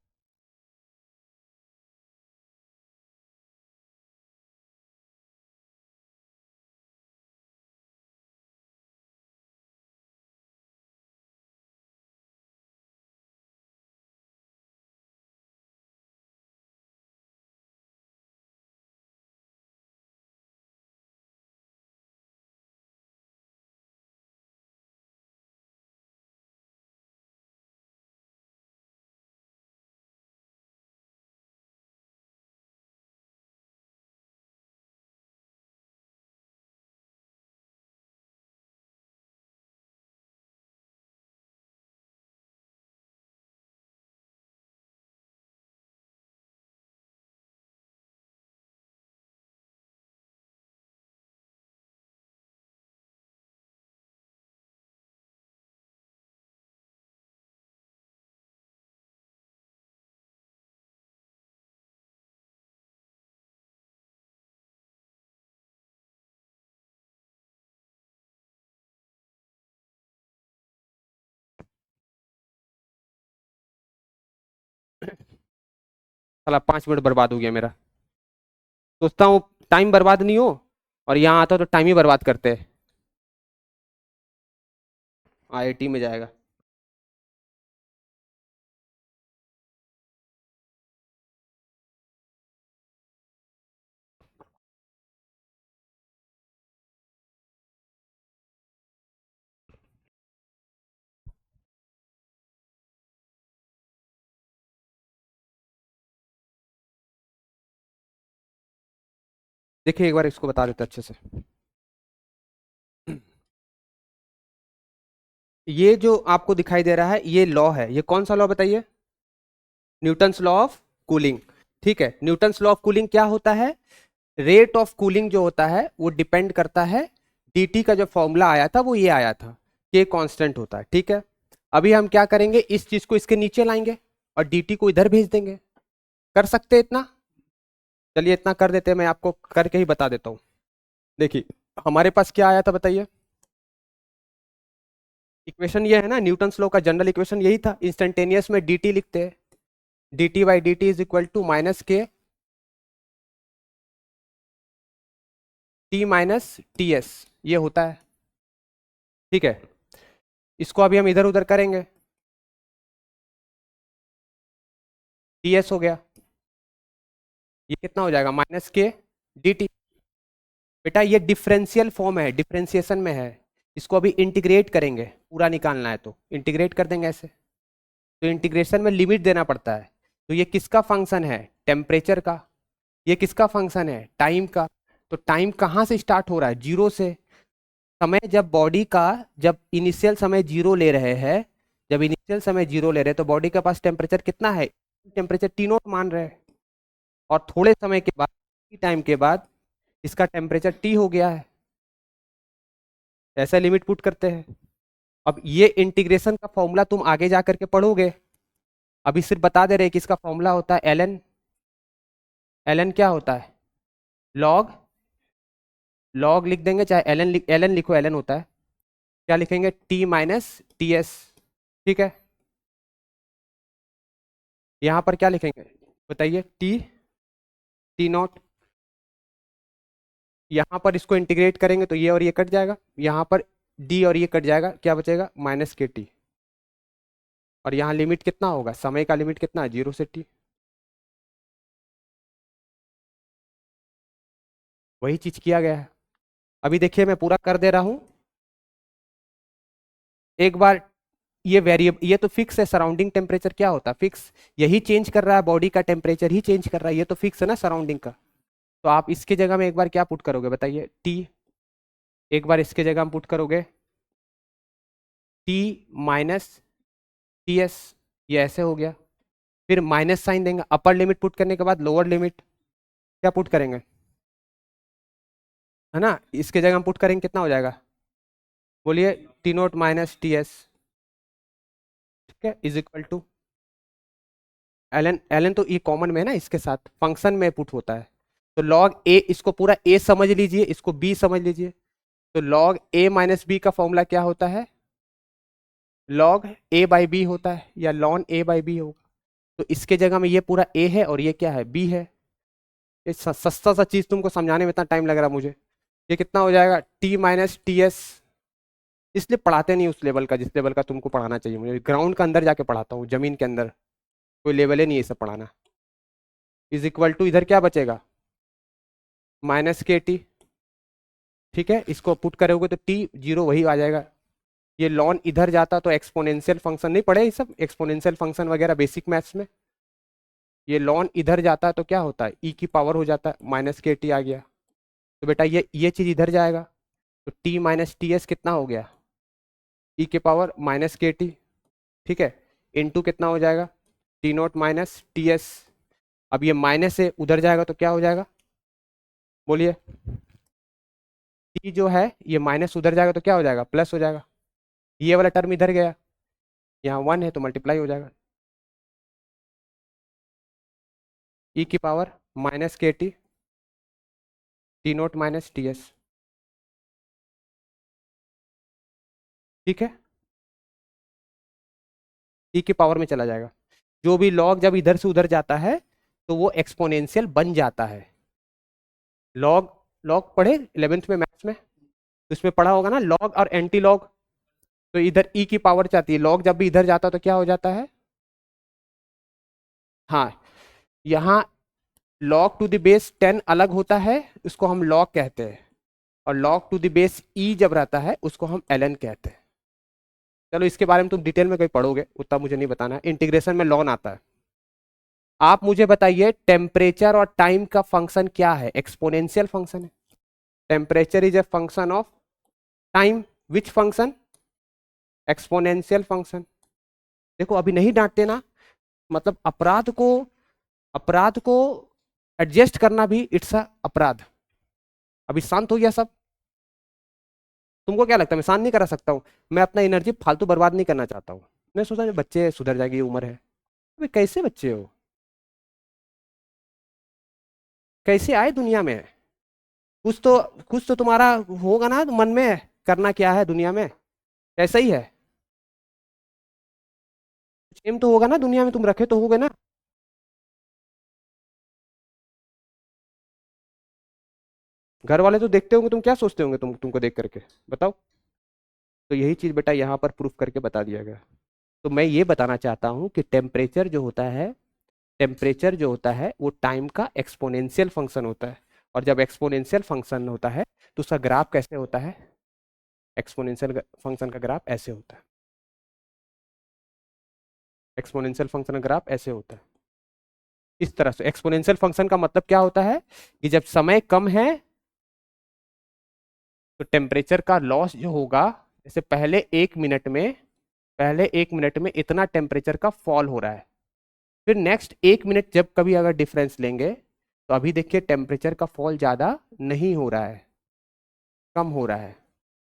साला 5 मिनट बर्बाद हो गया मेरा। सोचता हूँ टाइम बर्बाद नहीं हो, और यहाँ आता तो टाइम ही बर्बाद करते हैं। आईआईटी में जाएगा। देखिए एक बार इसको बता देते अच्छे से। ये जो आपको दिखाई दे रहा है ये लॉ है, ये कौन सा लॉ बताइए? Newton's law of cooling. ठीक है, न्यूटन्स लॉ ऑफ कूलिंग क्या होता है? रेट ऑफ कूलिंग जो होता है वो डिपेंड करता है, डीटी का जो फॉर्मूला आया था वो ये आया था, के कांस्टेंट होता है। ठीक है, अभी हम क्या करेंगे, इस चीज को इसके नीचे लाएंगे और डीटी को इधर भेज देंगे। कर सकते हैं इतना? चलिए इतना कर देते हैं, मैं आपको करके ही बता देता हूँ। देखिए हमारे पास क्या आया था बताइए? इक्वेशन ये है ना, न्यूटन्स लॉ का जनरल इक्वेशन यही था। इंस्टेंटेनियस में dt लिखते हैं, dt by dt is equal to minus K t minus T S, ये होता है। ठीक है, इसको अभी हम इधर उधर करेंगे, टी एस हो गया, ये कितना हो जाएगा? माइनस के डी टी। बेटा ये डिफरेंशियल फॉर्म है, डिफरेंशिएशन में है, इसको अभी इंटीग्रेट करेंगे, पूरा निकालना है तो इंटीग्रेट कर देंगे ऐसे। तो इंटीग्रेशन में लिमिट देना पड़ता है। तो ये किसका फंक्शन है? टेम्परेचर का। ये किसका फंक्शन है? टाइम का। तो टाइम कहाँ से स्टार्ट हो रहा है? जीरो से। समय जब बॉडी का, जब इनिशियल समय जीरो ले रहे हैं, जब इनिशियल समय जीरो ले रहे हैं तो बॉडी के पास टेम्परेचर कितना है? टेम्परेचर टी नॉट मान रहे हैं। और थोड़े समय के बाद, टाइम के बाद इसका टेम्परेचर टी हो गया है। ऐसा लिमिट पुट करते हैं। अब ये इंटीग्रेशन का फॉर्मूला तुम आगे जा करके पढ़ोगे, अभी सिर्फ बता दे रहे कि इसका फॉर्मूला होता है एल एन। एल एन क्या होता है? लॉग, लॉग लिख देंगे, चाहे एल एन एल एन लिखो, एल एन होता है, क्या लिखेंगे? T minus T S. ठीक है, यहाँ पर क्या लिखेंगे बताइए? T, T not. यहाँ पर इसको इंटीग्रेट करेंगे तो ये और ये कट जाएगा, यहाँ पर डी और ये कट जाएगा, क्या बचेगा? माइनस के टी। और यहाँ लिमिट कितना होगा? समय का लिमिट कितना है? जीरो से टी। वही चीज किया गया है। अभी देखिए मैं पूरा कर दे रहा हूँ एक बार। ये वेरिएबल, ये तो फिक्स है, सराउंडिंग टेम्परेचर क्या होता है? फिक्स। यही चेंज कर रहा है, बॉडी का टेम्परेचर ही चेंज कर रहा है, ये तो फिक्स है ना सराउंडिंग का। तो आप इसके जगह में एक बार क्या पुट करोगे बताइए? टी। एक बार इसके जगह में पुट करोगे टी माइनस टी एस, ये ऐसे हो गया। फिर माइनस साइन देंगे, अपर लिमिट पुट करने के बाद लोअर लिमिट क्या पुट करेंगे, है ना? इसके जगह हम पुट करेंगे, कितना हो जाएगा बोलिए? T naught minus T S. ठीक है, is equal to L N. L N तो ये कॉमन में है ना, इसके साथ फंक्शन में पुट होता है। तो लॉग ए, इसको पूरा ए समझ लीजिए, इसको बी समझ लीजिए। तो लॉग ए माइनस बी का फॉर्मूला क्या होता है? लॉग ए बाई बी होता है, या लॉन ए बाई बी होगा। तो इसके जगह में ये पूरा ए है और ये क्या है, बी है। ये सस्ता सा चीज तुमको समझाने में इतना टाइम लग रहा है मुझे। ये कितना हो जाएगा, टी माइनस टी एस। इसलिए पढ़ाते नहीं उस लेवल का जिस लेवल का तुमको पढ़ाना चाहिए। मुझे ग्राउंड के अंदर जाके पढ़ाता हूँ, जमीन के अंदर। कोई लेवल ही नहीं है सब पढ़ाना। इज इक्वल टू, इधर क्या बचेगा, माइनस के टी। ठीक है, इसको पुट करोगे तो टी जीरो वही आ जाएगा। ये लॉन इधर जाता तो एक्सपोनेंशियल फंक्शन, नहीं पढ़े ये सब एक्सपोनेंशियल फंक्शन वगैरह बेसिक मैथ्स में। ये लॉन इधर जाता तो क्या होता है, ई की पावर हो जाता है, माइनस के टी आ गया। तो बेटा ये चीज इधर जाएगा, तो टी माइनस टी एस कितना हो गया, ई के पावर माइनस के टी। ठीक है, इनटू कितना हो जाएगा, T not minus T S. अब ये माइनस से उधर जाएगा तो क्या हो जाएगा, बोलिए। टी जो है ये माइनस उधर जाएगा तो क्या हो जाएगा, प्लस हो जाएगा। ये वाला टर्म इधर गया, यहाँ वन है तो मल्टीप्लाई हो जाएगा, ई की पावर माइनस के T, T not minus T S. ठीक है, ई की पावर में चला जाएगा। जो भी लॉग जब इधर से उधर जाता है तो वो एक्सपोनेंशियल बन जाता है। लॉग, लॉग पढ़े 11th में मैथ्स में, तो इसमें पढ़ा होगा ना लॉग और एंटी लॉग। तो इधर ई की पावर जाती है, लॉग जब भी इधर जाता है तो क्या हो जाता है, हाँ, यहाँ log टू द बेस 10 अलग होता है, उसको हम log कहते हैं। और log to the base e जब रहता है उसको हम ln कहते हैं। चलो इसके बारे में तुम डिटेल में कहीं पढ़ोगे, उतना मुझे नहीं बताना है। इंटीग्रेशन में ln आता है। आप मुझे बताइए टेम्परेचर और टाइम का फंक्शन क्या है, एक्सपोनेंशियल फंक्शन है। Temperature is a function of time, which function, exponential function. देखो अभी नहीं डांटते ना, मतलब अपराध को एडजस्ट करना भी इट्स अ अपराध। अभी शांत हो गया सब। तुमको क्या लगता है मैं शांत नहीं करा सकता हूँ? मैं अपना एनर्जी फालतू बर्बाद नहीं करना चाहता हूँ। मैं सोचा बच्चे सुधर जाएगी, ये उम्र है। अबे कैसे बच्चे हो, कैसे आए दुनिया में? कुछ तो कुछ तो तुम्हारा होगा ना मन में, करना क्या है दुनिया में, ऐसा ही है। कुछ एम तो होगा ना दुनिया में, तुम रखे तो होगे ना। घर वाले तो देखते होंगे, तुम क्या सोचते होंगे तुमको देख करके, बताओ। तो यही चीज बेटा यहाँ पर प्रूफ करके बता दिया गया। तो मैं ये बताना चाहता हूँ कि टेम्परेचर जो होता है वो टाइम का एक्सपोनेंशियल फंक्शन होता है। और जब एक्सपोनेंशियल फंक्शन होता है तो उसका ग्राफ कैसे होता है, एक्सपोनेंशियल फंक्शन का ग्राफ ऐसे होता है। एक्सपोनेंशियल फंक्शन का ग्राफ ऐसे होता है, इस तरह से। एक्सपोनेंशियल फंक्शन का मतलब क्या होता है कि जब समय कम है तो टेम्परेचर का लॉस जो होगा, जैसे पहले 1 मिनट में इतना टेम्परेचर का फॉल हो रहा है, फिर नेक्स्ट 1 मिनट जब कभी अगर डिफरेंस लेंगे तो अभी देखिए टेम्परेचर का फॉल ज्यादा नहीं हो रहा है, कम हो रहा है।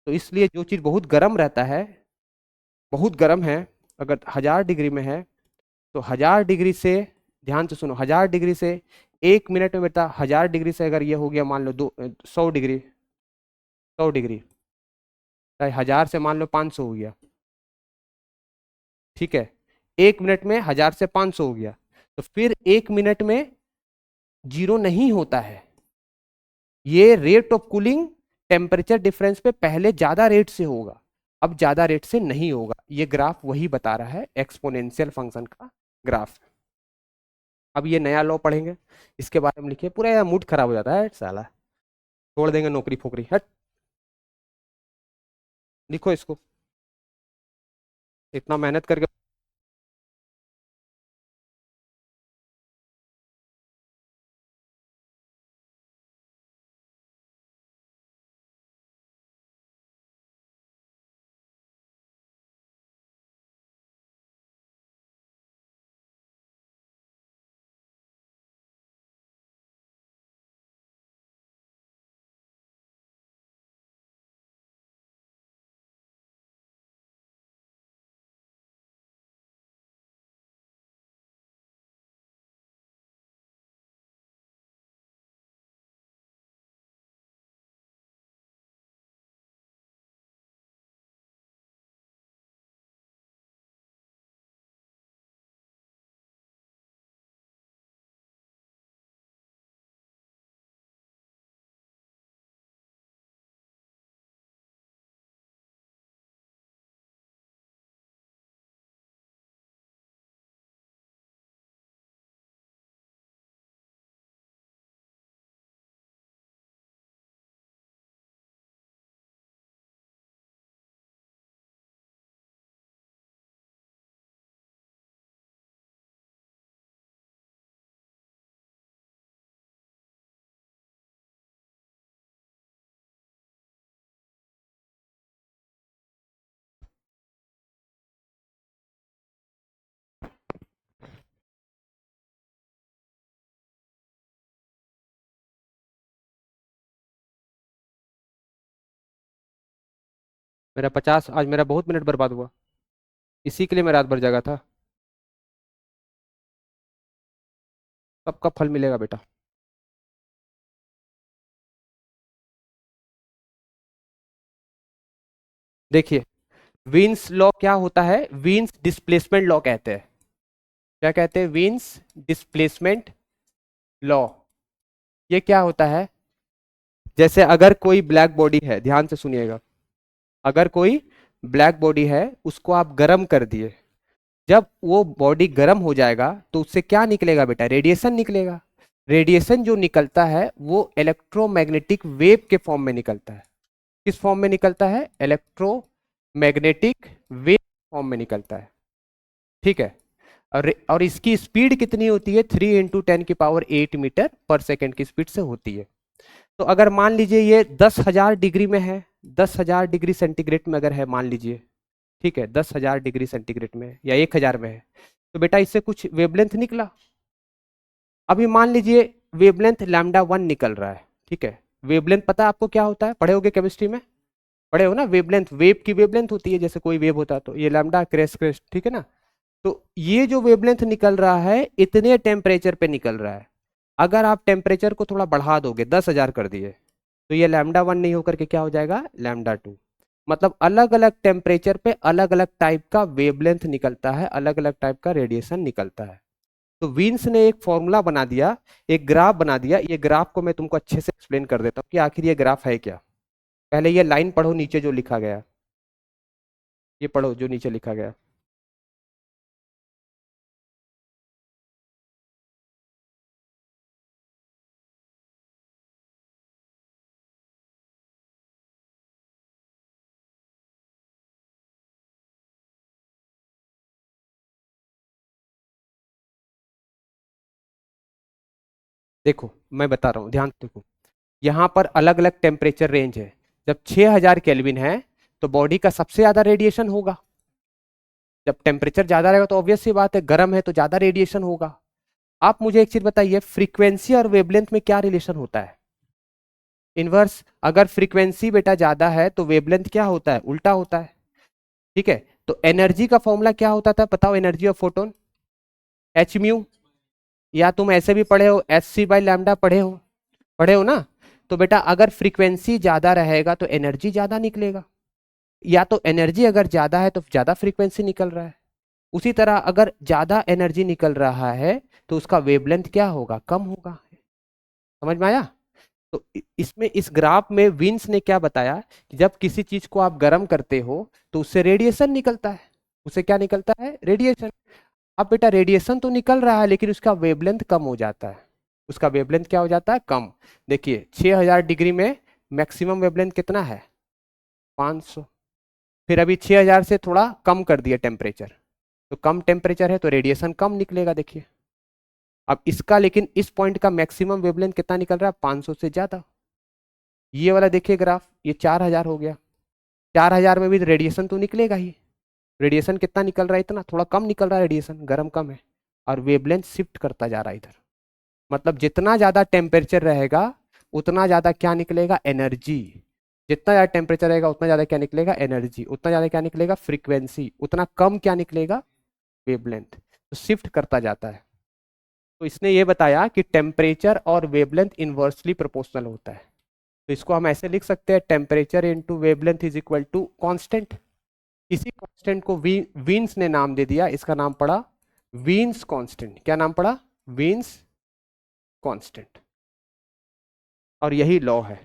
तो इसलिए जो चीज बहुत गर्म रहता है, बहुत गर्म है, अगर 1000 डिग्री में है, तो 1000 डिग्री से, ध्यान से सुनो, 1000 डिग्री से 1 मिनट में बेटा, 1000 डिग्री से अगर ये हो गया मान लो 100 डिग्री, 100 डिग्री, 1000 से मान लो 500 हो गया। ठीक है, 1 मिनट में 1000 से 500 हो गया, तो फिर 1 मिनट में जीरो नहीं होता है। ये rate of cooling temperature difference पे पहले ज्यादा रेट से होगा, अब ज्यादा रेट से नहीं होगा। ये ग्राफ वही बता रहा है, एक्सपोनेंशियल फंक्शन का ग्राफ। अब ये नया लॉ पढ़ेंगे, इसके बारे में लिखिए, पूरा मूड खराब हो जाता है साला। छोड़ देंगे नौकरी फोकरी, हट। लिखो इसको, इतना मेहनत करके मेरा 50, आज मेरा बहुत मिनट बर्बाद हुआ, इसी के लिए मैं रात भर जगा था। सबका फल मिलेगा बेटा। देखिए, वीन्स लॉ क्या होता है, वीन्स डिस्प्लेसमेंट लॉ कहते हैं। क्या कहते हैं, वीन्स डिस्प्लेसमेंट लॉ। ये क्या होता है, जैसे अगर कोई ब्लैक बॉडी है, ध्यान से सुनिएगा, अगर कोई ब्लैक बॉडी है, उसको आप गर्म कर दिए, जब वो बॉडी गर्म हो जाएगा तो उससे क्या निकलेगा बेटा, रेडिएशन निकलेगा। रेडिएशन जो निकलता है वो इलेक्ट्रोमैग्नेटिक वेव के फॉर्म में निकलता है। किस फॉर्म में निकलता है, इलेक्ट्रोमैग्नेटिक वेव फॉर्म में निकलता है। ठीक है। और इसकी स्पीड कितनी होती है, 3 × 10⁸ मीटर पर सेकेंड की स्पीड से होती है। तो अगर मान लीजिए ये 10,000 डिग्री में है, 10,000 डिग्री सेंटीग्रेड में अगर है मान लीजिए, ठीक है, 10,000 डिग्री सेंटीग्रेड में है या 1,000 में है, तो बेटा इससे कुछ वेवलेंथ निकला। अभी मान लीजिए वेवलेंथ λ1 निकल रहा है, ठीक है। वेवलेंथ पता है आपको क्या होता है, पढ़े होगे केमिस्ट्री में, पढ़े हो ना, वेवलेंथ, वेव की वेवलेंथ होती है, जैसे कोई वेव होता है तो ये लैम्डा क्रेस्ट क्रेस्ट, ठीक है ना। तो ये जो वेवलेंथ निकल रहा है इतने टेम्परेचर पे निकल रहा है। अगर आप टेम्परेचर को थोड़ा बढ़ा दोगे, 10,000 कर दिए, तो ये λ1 नहीं होकर के क्या हो जाएगा, λ2। मतलब अलग अलग टेम्परेचर पे अलग अलग टाइप का वेवलेंथ निकलता है, अलग अलग टाइप का रेडिएशन निकलता है। तो वीन्स ने एक फॉर्मूला बना दिया, एक ग्राफ बना दिया। ये ग्राफ को मैं तुमको अच्छे से एक्सप्लेन कर देता हूँ कि आखिर ये ग्राफ है क्या। पहले ये लाइन पढ़ो नीचे जो लिखा गया, ये पढ़ो जो नीचे लिखा गया। देखो मैं बता रहा हूँ, ध्यान से देखो, यहाँ पर अलग अलग टेम्परेचर रेंज है। जब 6000 केल्विन है तो बॉडी का सबसे ज्यादा रेडिएशन होगा। जब टेम्परेचर ज्यादा रहेगा तो ऑब्वियस सी बात है, गर्म है तो ज्यादा रेडिएशन होगा। आप मुझे एक चीज बताइए, फ्रीक्वेंसी और वेवलेंथ में क्या रिलेशन होता है, इनवर्स। अगर फ्रीक्वेंसी बेटा ज्यादा है तो वेवलेंथ क्या होता है, उल्टा होता है। ठीक है। तो एनर्जी का फॉर्मूला क्या होता था, बताओ, energy of photon, H mu. या तुम ऐसे भी पढ़े हो, एच सी बाई लैम्डा, पढ़े हो, पढ़े हो ना। तो बेटा अगर फ्रीक्वेंसी ज्यादा रहेगा तो एनर्जी ज्यादा निकलेगा, या तो एनर्जी अगर ज्यादा है तो ज्यादा फ्रीक्वेंसी निकल रहा है। उसी तरह अगर ज्यादा एनर्जी निकल रहा है तो उसका वेवलेंथ क्या होगा, कम होगा। समझ में आया। तो इसमें इस ग्राफ में विंस ने क्या बताया कि जब किसी चीज को आप गर्म करते हो तो उससे रेडिएशन निकलता है। उससे क्या निकलता है, रेडिएशन। अब बेटा रेडिएशन तो निकल रहा है लेकिन उसका वेवलेंथ कम हो जाता है। उसका वेवलेंथ क्या हो जाता है, कम। देखिए 6000 डिग्री में मैक्सिमम वेवलेंथ कितना है, 500। फिर अभी 6000 से थोड़ा कम कर दिया टेम्परेचर, तो कम टेम्परेचर है तो रेडिएशन कम निकलेगा। देखिए अब इसका, लेकिन इस पॉइंट का मैक्सिमम वेवलेंथ कितना निकल रहा है, 500 से ज्यादा। ये वाला देखिए ग्राफ, ये 4000 हो गया। 4000 में भी रेडिएशन तो निकलेगा ही। रेडिएशन कितना निकल रहा है, इतना, थोड़ा कम निकल रहा है, रेडिएशन गर्म कम है। और वेवलेंथ शिफ्ट करता जा रहा है इधर। मतलब जितना ज्यादा टेम्परेचर रहेगा उतना ज्यादा क्या निकलेगा, एनर्जी। जितना ज्यादा टेम्परेचर रहेगा उतना ज्यादा क्या निकलेगा, एनर्जी। उतना ज्यादा क्या निकलेगा, फ्रीक्वेंसी। उतना कम क्या निकलेगा, वेवलेंथ। तो शिफ्ट करता जाता है। तो इसने ये बताया कि टेम्परेचर और वेवलेंथ इनवर्सली प्रोपोर्शनल होता है। तो इसको हम ऐसे लिख सकते हैं, temperature into wavelength is equal to constant. इसी कांस्टेंट को वीन्स ने नाम दे दिया, इसका नाम पड़ा वीन्स कांस्टेंट। क्या नाम पड़ा, वीन्स कांस्टेंट। और यही लॉ है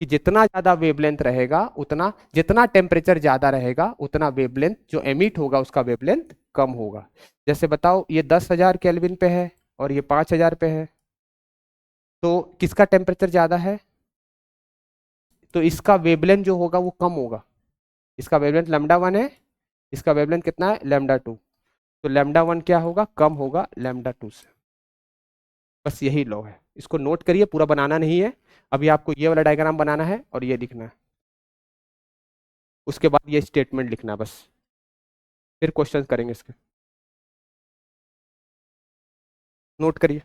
कि जितना ज्यादा वेवलेंथ रहेगा उतना, जितना टेम्परेचर ज्यादा रहेगा उतना वेवलेंथ जो एमिट होगा उसका वेवलेंथ कम होगा। जैसे बताओ ये 10,000 केल्विन पे है और ये 5,000 पे है, तो किसका टेम्परेचर ज्यादा है, तो इसका वेवलेंथ जो होगा वो कम होगा। इसका वेवलेंथ λ1 है, इसका वेवलेंथ कितना है, λ2। तो λ1 क्या होगा, कम होगा λ2 से। बस यही लॉ है, इसको नोट करिए, पूरा बनाना नहीं है। अभी आपको ये वाला डायग्राम बनाना है और ये लिखना है, उसके बाद ये स्टेटमेंट लिखना है बस। फिर क्वेश्चन करेंगे इसके, नोट करिए।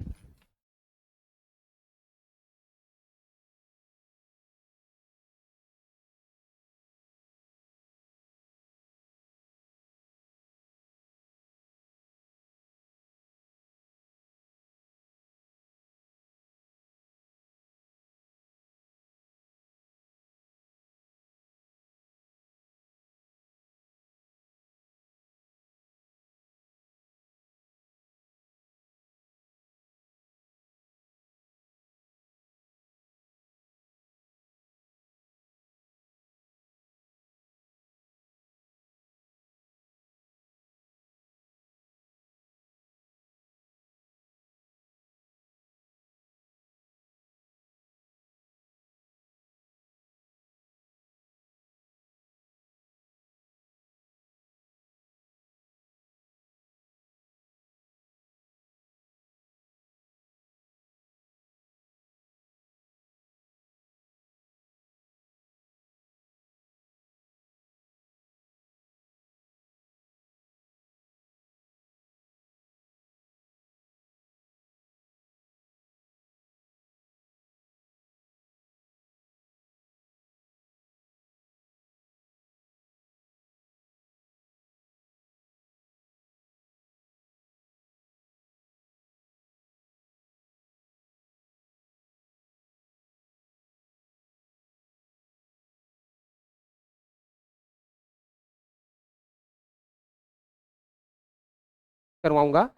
करवाऊंगा।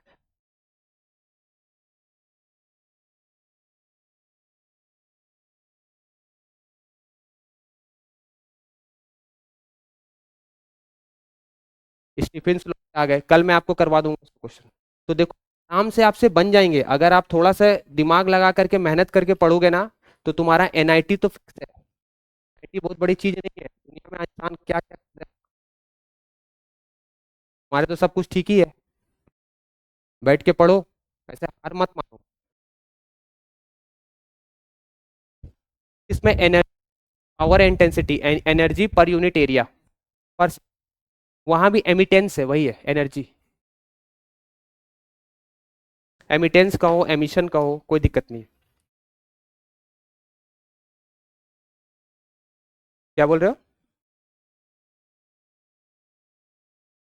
स्टीफेंस लॉ आ गए, कल मैं आपको करवा दूंगा क्वेश्चन। तो देखो, आराम से आपसे बन जाएंगे अगर आप थोड़ा सा दिमाग लगा करके मेहनत करके पढ़ोगे ना। तो तुम्हारा एनआईटी तो फिक्स है। एनआईटी बहुत बड़ी चीज नहीं है दुनिया में, इंसान क्या क्या कर रहा है। हमारे तो सब कुछ ठीक ही है। बैठ के पढ़ो, ऐसे हार मत मानो। इसमें energy, power intensity, energy per unit area पर, वहां भी एमिटेंस है, वही है एनर्जी। एमिटेंस कहो, एमिशन कहो, कोई दिक्कत नहीं है। क्या बोल रहे हो?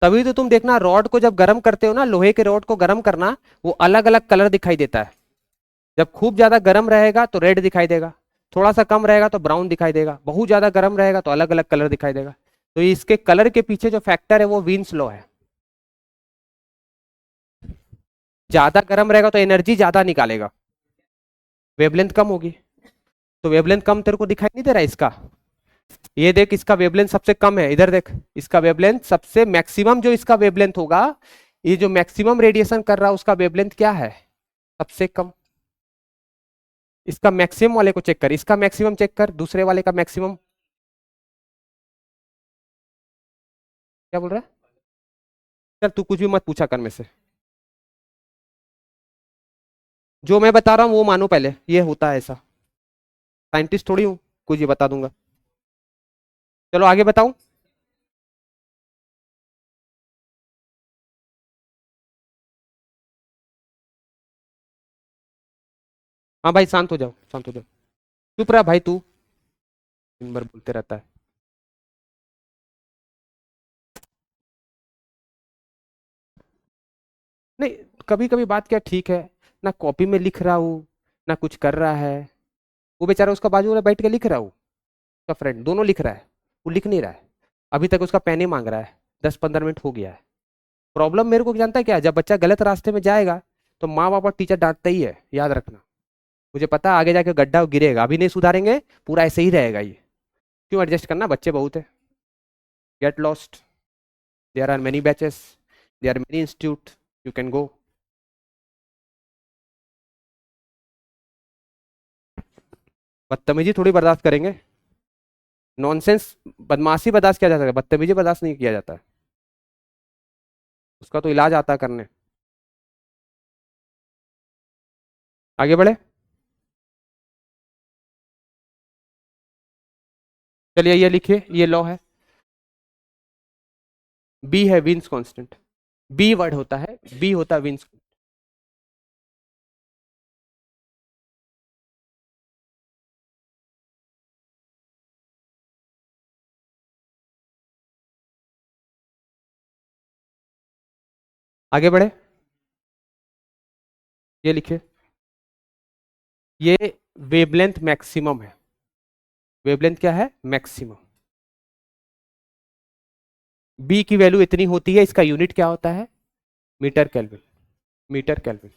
तभी तो तुम देखना, रॉड को जब गर्म करते हो ना, लोहे के रॉड को गर्म करना, वो अलग अलग कलर दिखाई देता है। जब खूब ज्यादा गर्म रहेगा तो रेड दिखाई देगा, थोड़ा सा कम रहेगा तो ब्राउन दिखाई देगा, बहुत ज्यादा गर्म रहेगा तो अलग अलग कलर दिखाई देगा। तो इसके कलर के पीछे जो फैक्टर है वो वीन्स लॉ है। ज्यादा गर्म रहेगा तो एनर्जी ज्यादा निकालेगा, वेवलेंथ कम होगी। तो वेवलेंथ कम तेरे को दिखाई नहीं दे रहा है इसका? ये देख, इसका वेवलेंथ सबसे कम है, इधर देख। इसका वेवलेंथ सबसे मैक्सिमम जो इसका वेवलेंथ होगा, ये जो मैक्सिमम रेडिएशन कर रहा है उसका वेवलेंथ क्या है? सबसे कम। इसका मैक्सिमम वाले को चेक कर, इसका मैक्सिमम चेक कर, दूसरे वाले का मैक्सिमम। क्या बोल रहा है? चल तू कुछ भी मत पूछा कर में से, जो मैं बता रहा हूँ वो मानो पहले, ये होता है ऐसा। साइंटिस्ट थोड़ी हूँ, कुछ ही बता दूंगा। चलो आगे बताऊं। हाँ भाई, शांत हो जाओ, शांत हो जाओ। चुप रहा भाई तू, दिन भर बोलते रहता है। नहीं, कभी कभी बात क्या ठीक है, ना कॉपी में लिख रहा हूँ, ना कुछ कर रहा है। वो बेचारा उसका बाजू वाला बैठ के लिख रहा हूँ, उसका फ्रेंड दोनों लिख रहा है, वो लिख नहीं रहा है। अभी तक उसका पेन ही मांग रहा है, 10-15 मिनट हो गया है। प्रॉब्लम मेरे को जानता है क्या है? जब बच्चा गलत रास्ते में जाएगा तो माँ बाप और टीचर डांटता ही है, याद रखना। मुझे पता है आगे जाके गड्ढा गिरेगा, अभी नहीं सुधारेंगे, पूरा ऐसे ही रहेगा ये। क्यों एडजस्ट करना, बच्चे बहुत है। Get lost, there are many batches, there are many institute, you can go. बदतमीजी थोड़ी बर्दाश्त करेंगे? नॉनसेंस, बदमाशी बर्दाश्त किया जा सकता है, बदतमीजी बर्दाश्त नहीं किया जाता है। उसका तो इलाज आता है करने। आगे बढ़े। चलिए ये लिखिए, ये लॉ है। बी है विंस कांस्टेंट। बी वर्ड होता है, बी होता है विंस। आगे बढ़े, ये लिखिए, ये वेवलेंथ मैक्सिमम है। वेवलेंथ क्या है? मैक्सिमम। बी की वैल्यू इतनी होती है, इसका यूनिट क्या होता है? Metre kelvin. Metre kelvin.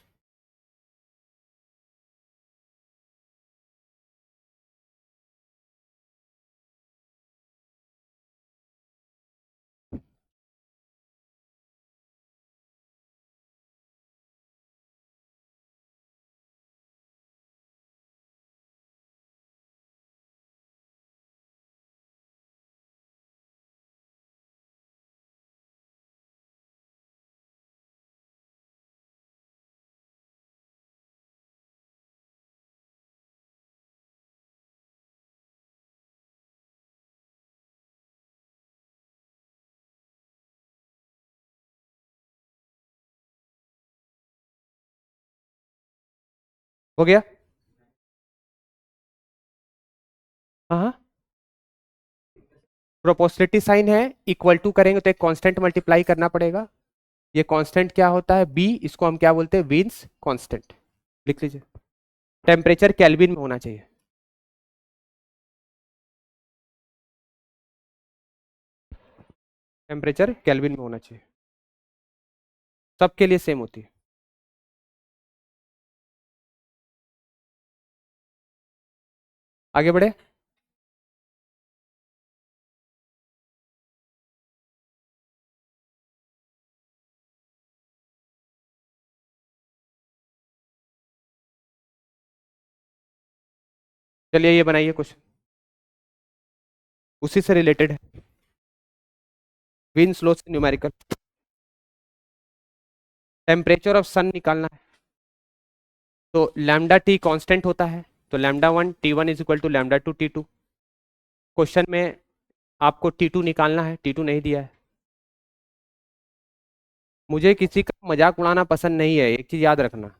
हो गया? हाँ, प्रोपोर्शनलिटी साइन है, इक्वल टू करेंगे तो एक कांस्टेंट मल्टीप्लाई करना पड़ेगा। ये कांस्टेंट क्या होता है? बी, इसको हम क्या बोलते हैं? Wien's constant. लिख लीजिए। टेम्परेचर केल्विन में होना चाहिए। टेम्परेचर केल्विन में होना चाहिए। सबके लिए सेम होती है। आगे बढ़े। चलिए ये बनाइए कुछ, उसी से रिलेटेड है, विंस लॉ से न्यूमेरिकल। टेम्परेचर ऑफ सन निकालना है, तो लैम्डा टी कांस्टेंट होता है, तो lambda 1 T1 is equal to lambda 2 T2। Question में आपको T2 निकालना है, T2 नहीं दिया है। मुझे किसी का मजाक उड़ाना पसंद नहीं है, एक चीज याद रखना।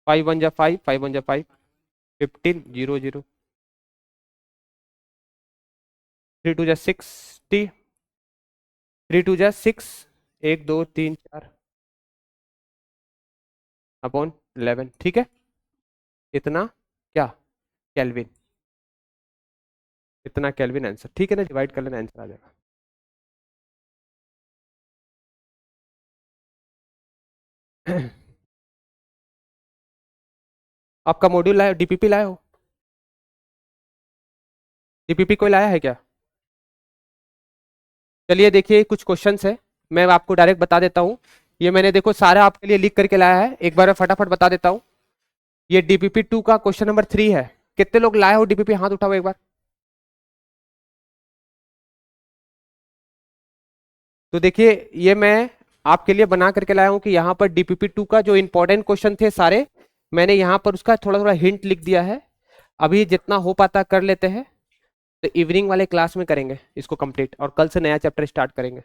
फाइव वन जा फाइव, 5 1 जा 5, 15, 0 0, 3 2 जा 60, 3 2 जा 6, 1 2 3 4 अपॉन 11, ठीक है। इतना क्या केल्विन, इतना केल्विन आंसर, ठीक है ना, डिवाइड कर लेना आंसर आ जाएगा। आपका मॉड्यूल लाए, डीपीपी लाए हो? डीपीपी कोई लाया है क्या? चलिए देखिए कुछ क्वेश्चंस है, मैं आपको डायरेक्ट बता देता हूँ। ये मैंने देखो सारा आपके लिए लिख करके लाया है, एक बार मैं फटाफट बता देता हूँ। ये DPP 2 का क्वेश्चन नंबर 3 है। कितने लोग लाए हो डीपीपी, हाथ उठाओ एक बार। तो देखिए ये मैं आपके लिए बना करके लाया हूं कि यहाँ पर DPP 2 का जो इंपॉर्टेंट क्वेश्चन थे सारे, मैंने यहाँ पर उसका थोड़ा थोड़ा हिंट लिख दिया है। अभी जितना हो पाता कर लेते हैं, तो इवनिंग वाले क्लास में करेंगे इसको कंप्लीट, और कल से नया चैप्टर स्टार्ट करेंगे।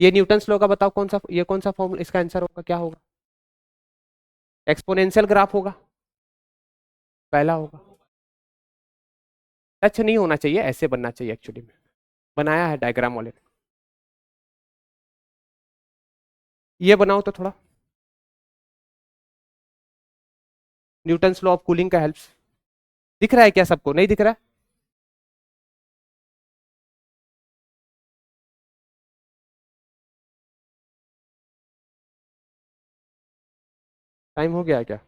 ये न्यूटन्स लॉ का बताओ कौन सा, ये कौन सा फॉर्मूला, इसका आंसर होगा, क्या होगा? एक्सपोनेंशियल ग्राफ होगा, पहला होगा। टच नहीं होना चाहिए, ऐसे बनना चाहिए एक्चुअली में, बनाया है डायग्राम वाले ने। ये बनाओ तो थोड़ा, न्यूटन्स लॉ ऑफ कूलिंग का हेल्प्स। दिख रहा है क्या सबको, नहीं दिख रहा है? टाइम हो गया है क्या?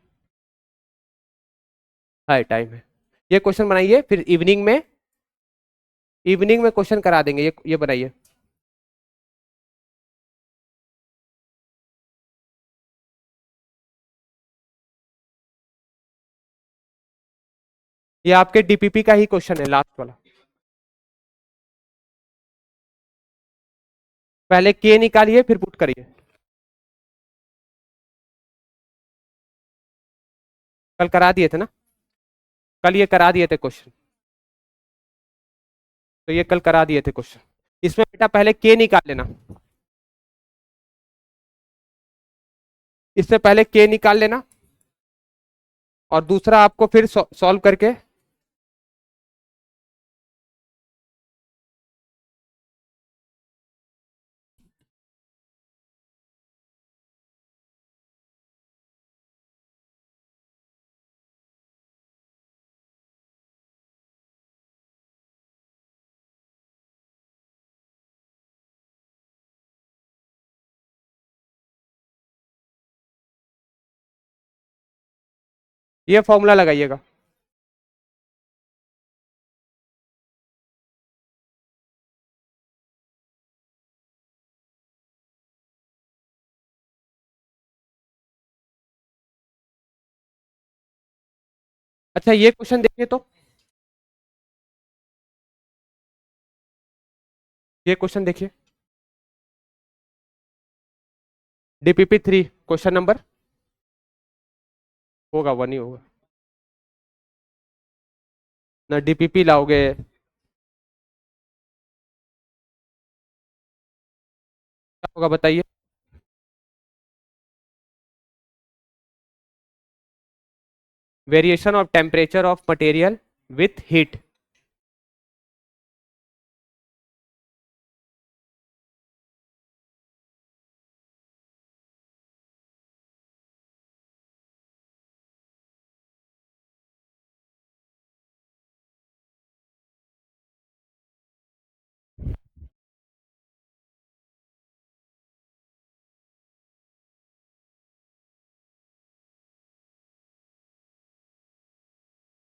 है, टाइम है। ये क्वेश्चन बनाइए, फिर इवनिंग में, इवनिंग में क्वेश्चन करा देंगे। ये बनाइए। ये आपके डीपीपी का ही क्वेश्चन है, लास्ट वाला। पहले के निकालिए फिर पुट करिए। कल करा दिए थे ना, कल ये करा दिए थे क्वेश्चन, तो ये कल करा दिए थे क्वेश्चन। इसमें बेटा पहले के निकाल लेना, इससे पहले के निकाल लेना, और दूसरा आपको फिर सॉल्व करके, ये फॉर्मूला लगाइएगा। अच्छा ये क्वेश्चन देखिए तो, ये क्वेश्चन देखिए, डीपीपी 3 क्वेश्चन नंबर, होगा 1 ही होगा। ना डीपीपी लाओगे, क्या होगा बताइए? Variation of temperature of material with heat.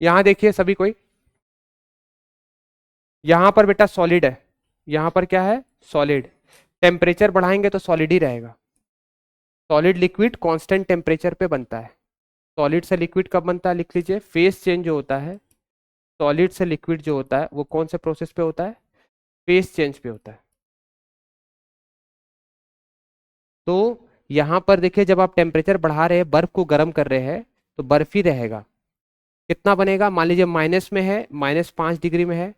यहां देखिए सभी कोई, यहां पर बेटा सॉलिड है, यहां पर क्या है? सॉलिड। टेम्परेचर बढ़ाएंगे तो सॉलिड ही रहेगा। सॉलिड लिक्विड कांस्टेंट टेम्परेचर पे बनता है। सॉलिड से लिक्विड कब बनता है, लिख लीजिए, फेस चेंज जो होता है, सॉलिड से लिक्विड जो होता है वो कौन से प्रोसेस पे होता है? फेस चेंज पे होता है। तो यहां पर देखिए, जब आप टेम्परेचर बढ़ा रहे हैं, बर्फ को गर्म कर रहे हैं, तो बर्फ ही रहेगा। कितना बनेगा? मान लीजिए माइनस में है, -5 डिग्री में है,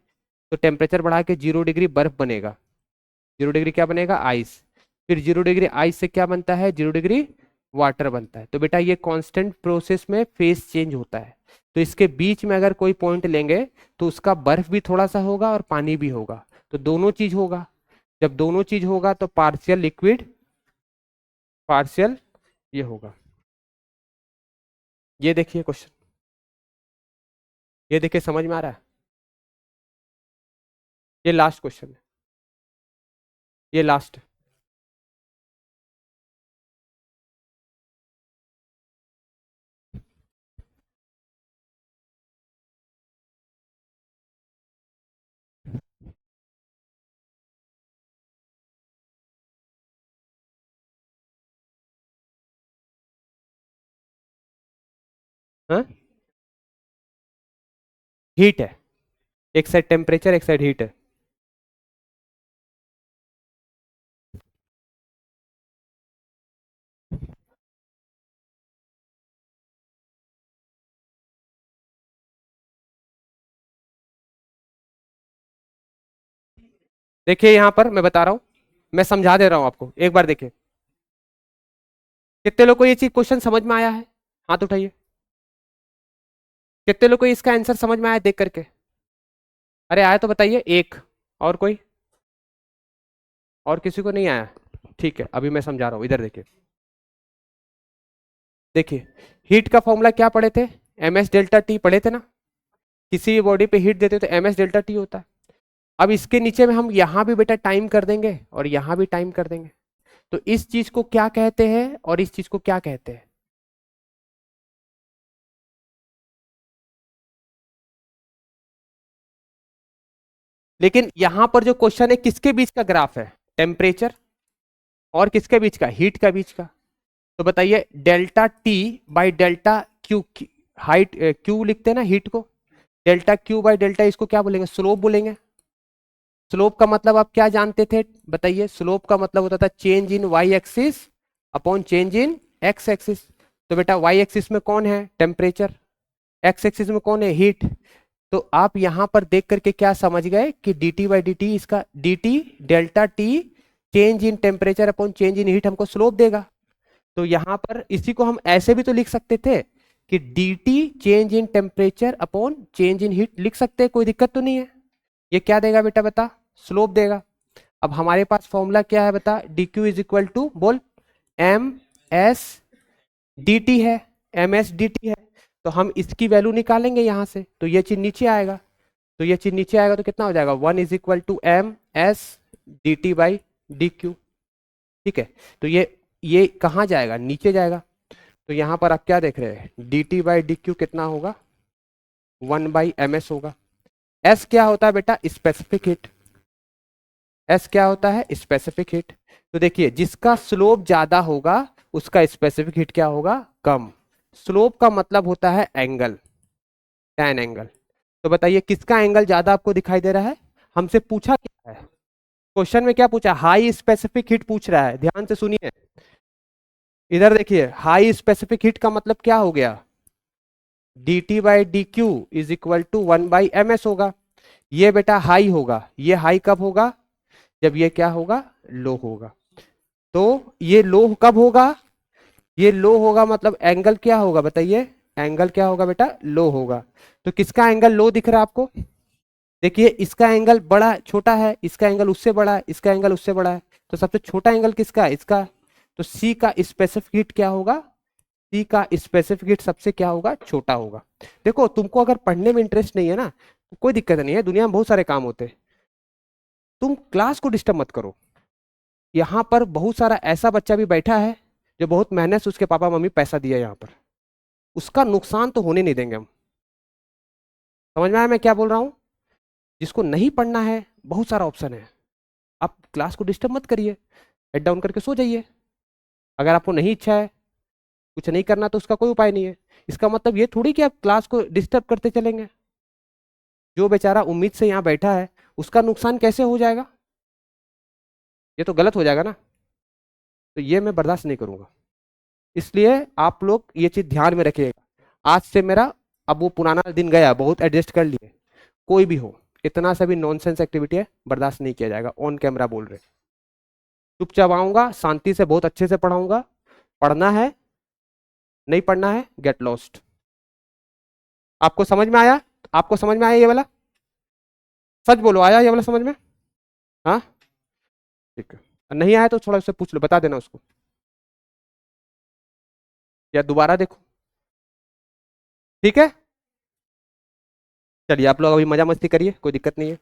तो टेम्परेचर बढ़ा के 0 डिग्री बर्फ बनेगा। 0 डिग्री क्या बनेगा? आइस। फिर 0 डिग्री आइस से क्या बनता है? 0 डिग्री वाटर बनता है। तो बेटा ये कांस्टेंट प्रोसेस में फेस चेंज होता है। तो इसके बीच में अगर कोई पॉइंट लेंगे, तो उसका बर्फ भी थोड़ा सा होगा और पानी भी होगा, तो दोनों चीज होगा। जब दोनों चीज होगा तो पार्शियल लिक्विड, पार्शियल ये होगा। ये देखिए क्वेश्चन, ये देखिए, समझ में आ रहा है? ये लास्ट क्वेश्चन है, ये लास्ट है। हाँ, हीट है, एक साइड टेम्परेचर एक साइड हीट है। देखिए यहां पर मैं बता रहा हूं, मैं समझा दे रहा हूं आपको, एक बार देखिए। कितने लोग को ये चीज क्वेश्चन समझ में आया है? हाथ उठाइए। कितने लोग को इसका आंसर समझ में आया देख करके? अरे आया तो बताइए एक। और कोई? और किसी को नहीं आया? ठीक है, अभी मैं समझा रहा हूं, इधर देखिए। देखिए, हीट का फॉर्मूला क्या पढ़े थे? एम एस डेल्टा टी पढ़े थे ना? किसी भी बॉडी पे हीट देते तो एम एस डेल्टा टी होता है। अब इसके नीचे में हम यहां भी बेटा टाइम कर देंगे और यहां भी टाइम कर देंगे। तो इस चीज को क्या कहते हैं और इस चीज को क्या कहते हैं? लेकिन यहां पर जो क्वेश्चन है किसके बीच का ग्राफ है? टेम्परेचर और किसके बीच का? हीट का बीच का। तो बताइए delta T by delta Q, height Q लिखते हैं ना हीट को, डेल्टा क्यू बाई डेल्टा, इसको क्या बोलेंगे? स्लोप बोलेंगे। स्लोप का मतलब आप क्या जानते थे? बताइए, स्लोप का मतलब होता था change in Y axis upon change in X axis. तो बेटा वाई एक्सिस में कौन है? टेम्परेचर। एक्स एक्सिस में कौन है? हीट। तो आप यहां पर देख करके क्या समझ गए कि D T by D T, इसका D T delta T change in temperature upon change in heat हमको स्लोप देगा। तो यहां पर इसी को हम ऐसे भी तो लिख सकते थे कि D T change in temperature upon change in heat लिख सकते हैं, कोई दिक्कत तो नहीं है। ये क्या देगा बेटा? बता, स्लोप देगा। अब हमारे पास फॉर्मूला क्या है बता? D Q is equal to, बोल, एम एस डी टी है, एम एस डी टी है। तो हम इसकी वैल्यू निकालेंगे यहां से, तो ये चीज नीचे आएगा। तो ये चीज नीचे आएगा तो कितना हो जाएगा? 1 is equal to M S D T by D Q. ठीक है, तो ये कहाँ जाएगा? नीचे जाएगा। तो यहां पर आप क्या देख रहे हैं? D T by D Q कितना होगा? 1/ms होगा। एस क्या होता है बेटा? Specific heat. एस क्या होता है? Specific heat. तो देखिए, जिसका स्लोप ज्यादा होगा उसका स्पेसिफिक हीट क्या होगा? कम। स्लोप का मतलब होता है एंगल, टैन एंगल। तो बताइए किसका एंगल ज्यादा आपको दिखाई दे रहा है? हमसे पूछा क्या है क्वेश्चन में? क्या पूछा? हाई स्पेसिफिक हीट पूछ रहा है, ध्यान से सुनिए। इधर देखिए, हाई स्पेसिफिक हीट का मतलब क्या हो गया? D T by D Q is equal to 1/ms होगा। ये बेटा हाई होगा। ये हाई कब होगा? जब ये क्या होगा? लो होगा। तो ये लो कब होगा? ये लो होगा, मतलब एंगल क्या होगा? बताइए, एंगल क्या होगा बेटा? लो होगा। तो किसका एंगल लो दिख रहा है आपको? देखिए, इसका एंगल बड़ा छोटा है, इसका एंगल उससे बड़ा है, इसका एंगल उससे बड़ा है। तो सबसे छोटा एंगल किसका है? इसका। तो सी का स्पेसिफिक हीट क्या होगा? सी का स्पेसिफिक हीट सबसे क्या होगा? छोटा होगा। देखो, तुमको अगर पढ़ने में इंटरेस्ट नहीं है ना, तो कोई दिक्कत नहीं है, दुनिया में बहुत सारे काम होते हैं। तुम क्लास को डिस्टर्ब मत करो। यहाँ पर बहुत सारा ऐसा बच्चा भी बैठा है जो बहुत मेहनत से उसके पापा मम्मी पैसा दिया यहाँ पर, उसका नुकसान तो होने नहीं देंगे हम। समझ में आया मैं क्या बोल रहा हूँ? जिसको नहीं पढ़ना है, बहुत सारा ऑप्शन है। आप क्लास को डिस्टर्ब मत करिए, हेड डाउन करके सो जाइए। अगर आपको नहीं इच्छा है, कुछ नहीं करना, तो उसका कोई उपाय नहीं है। इसका मतलब ये थोड़ी कि आप क्लास को डिस्टर्ब करते चलेंगे। जो बेचारा उम्मीद से यहाँ बैठा है, उसका नुकसान कैसे हो जाएगा? ये तो गलत हो जाएगा ना। तो ये मैं बर्दाश्त नहीं करूंगा। इसलिए आप लोग ये चीज ध्यान में रखिएगा। आज से मेरा, अब वो पुराना दिन गया, बहुत एडजस्ट कर लिए। कोई भी हो, इतना सा भी नॉनसेंस एक्टिविटी है बर्दाश्त नहीं किया जाएगा। ऑन कैमरा बोल रहे, चुपचाप आऊंगा, शांति से बहुत अच्छे से पढ़ाऊंगा। पढ़ना है, नहीं पढ़ना है, गेट लॉस्ट। आपको समझ में आया? आपको समझ में आया ये वाला? सच बोलो, आया ये वाला समझ में? हाँ, ठीक है। नहीं आया तो थोड़ा उससे पूछ लो, बता देना उसको, या दोबारा देखो। ठीक है, चलिए आप लोग अभी मजा मस्ती करिए, कोई दिक्कत नहीं है।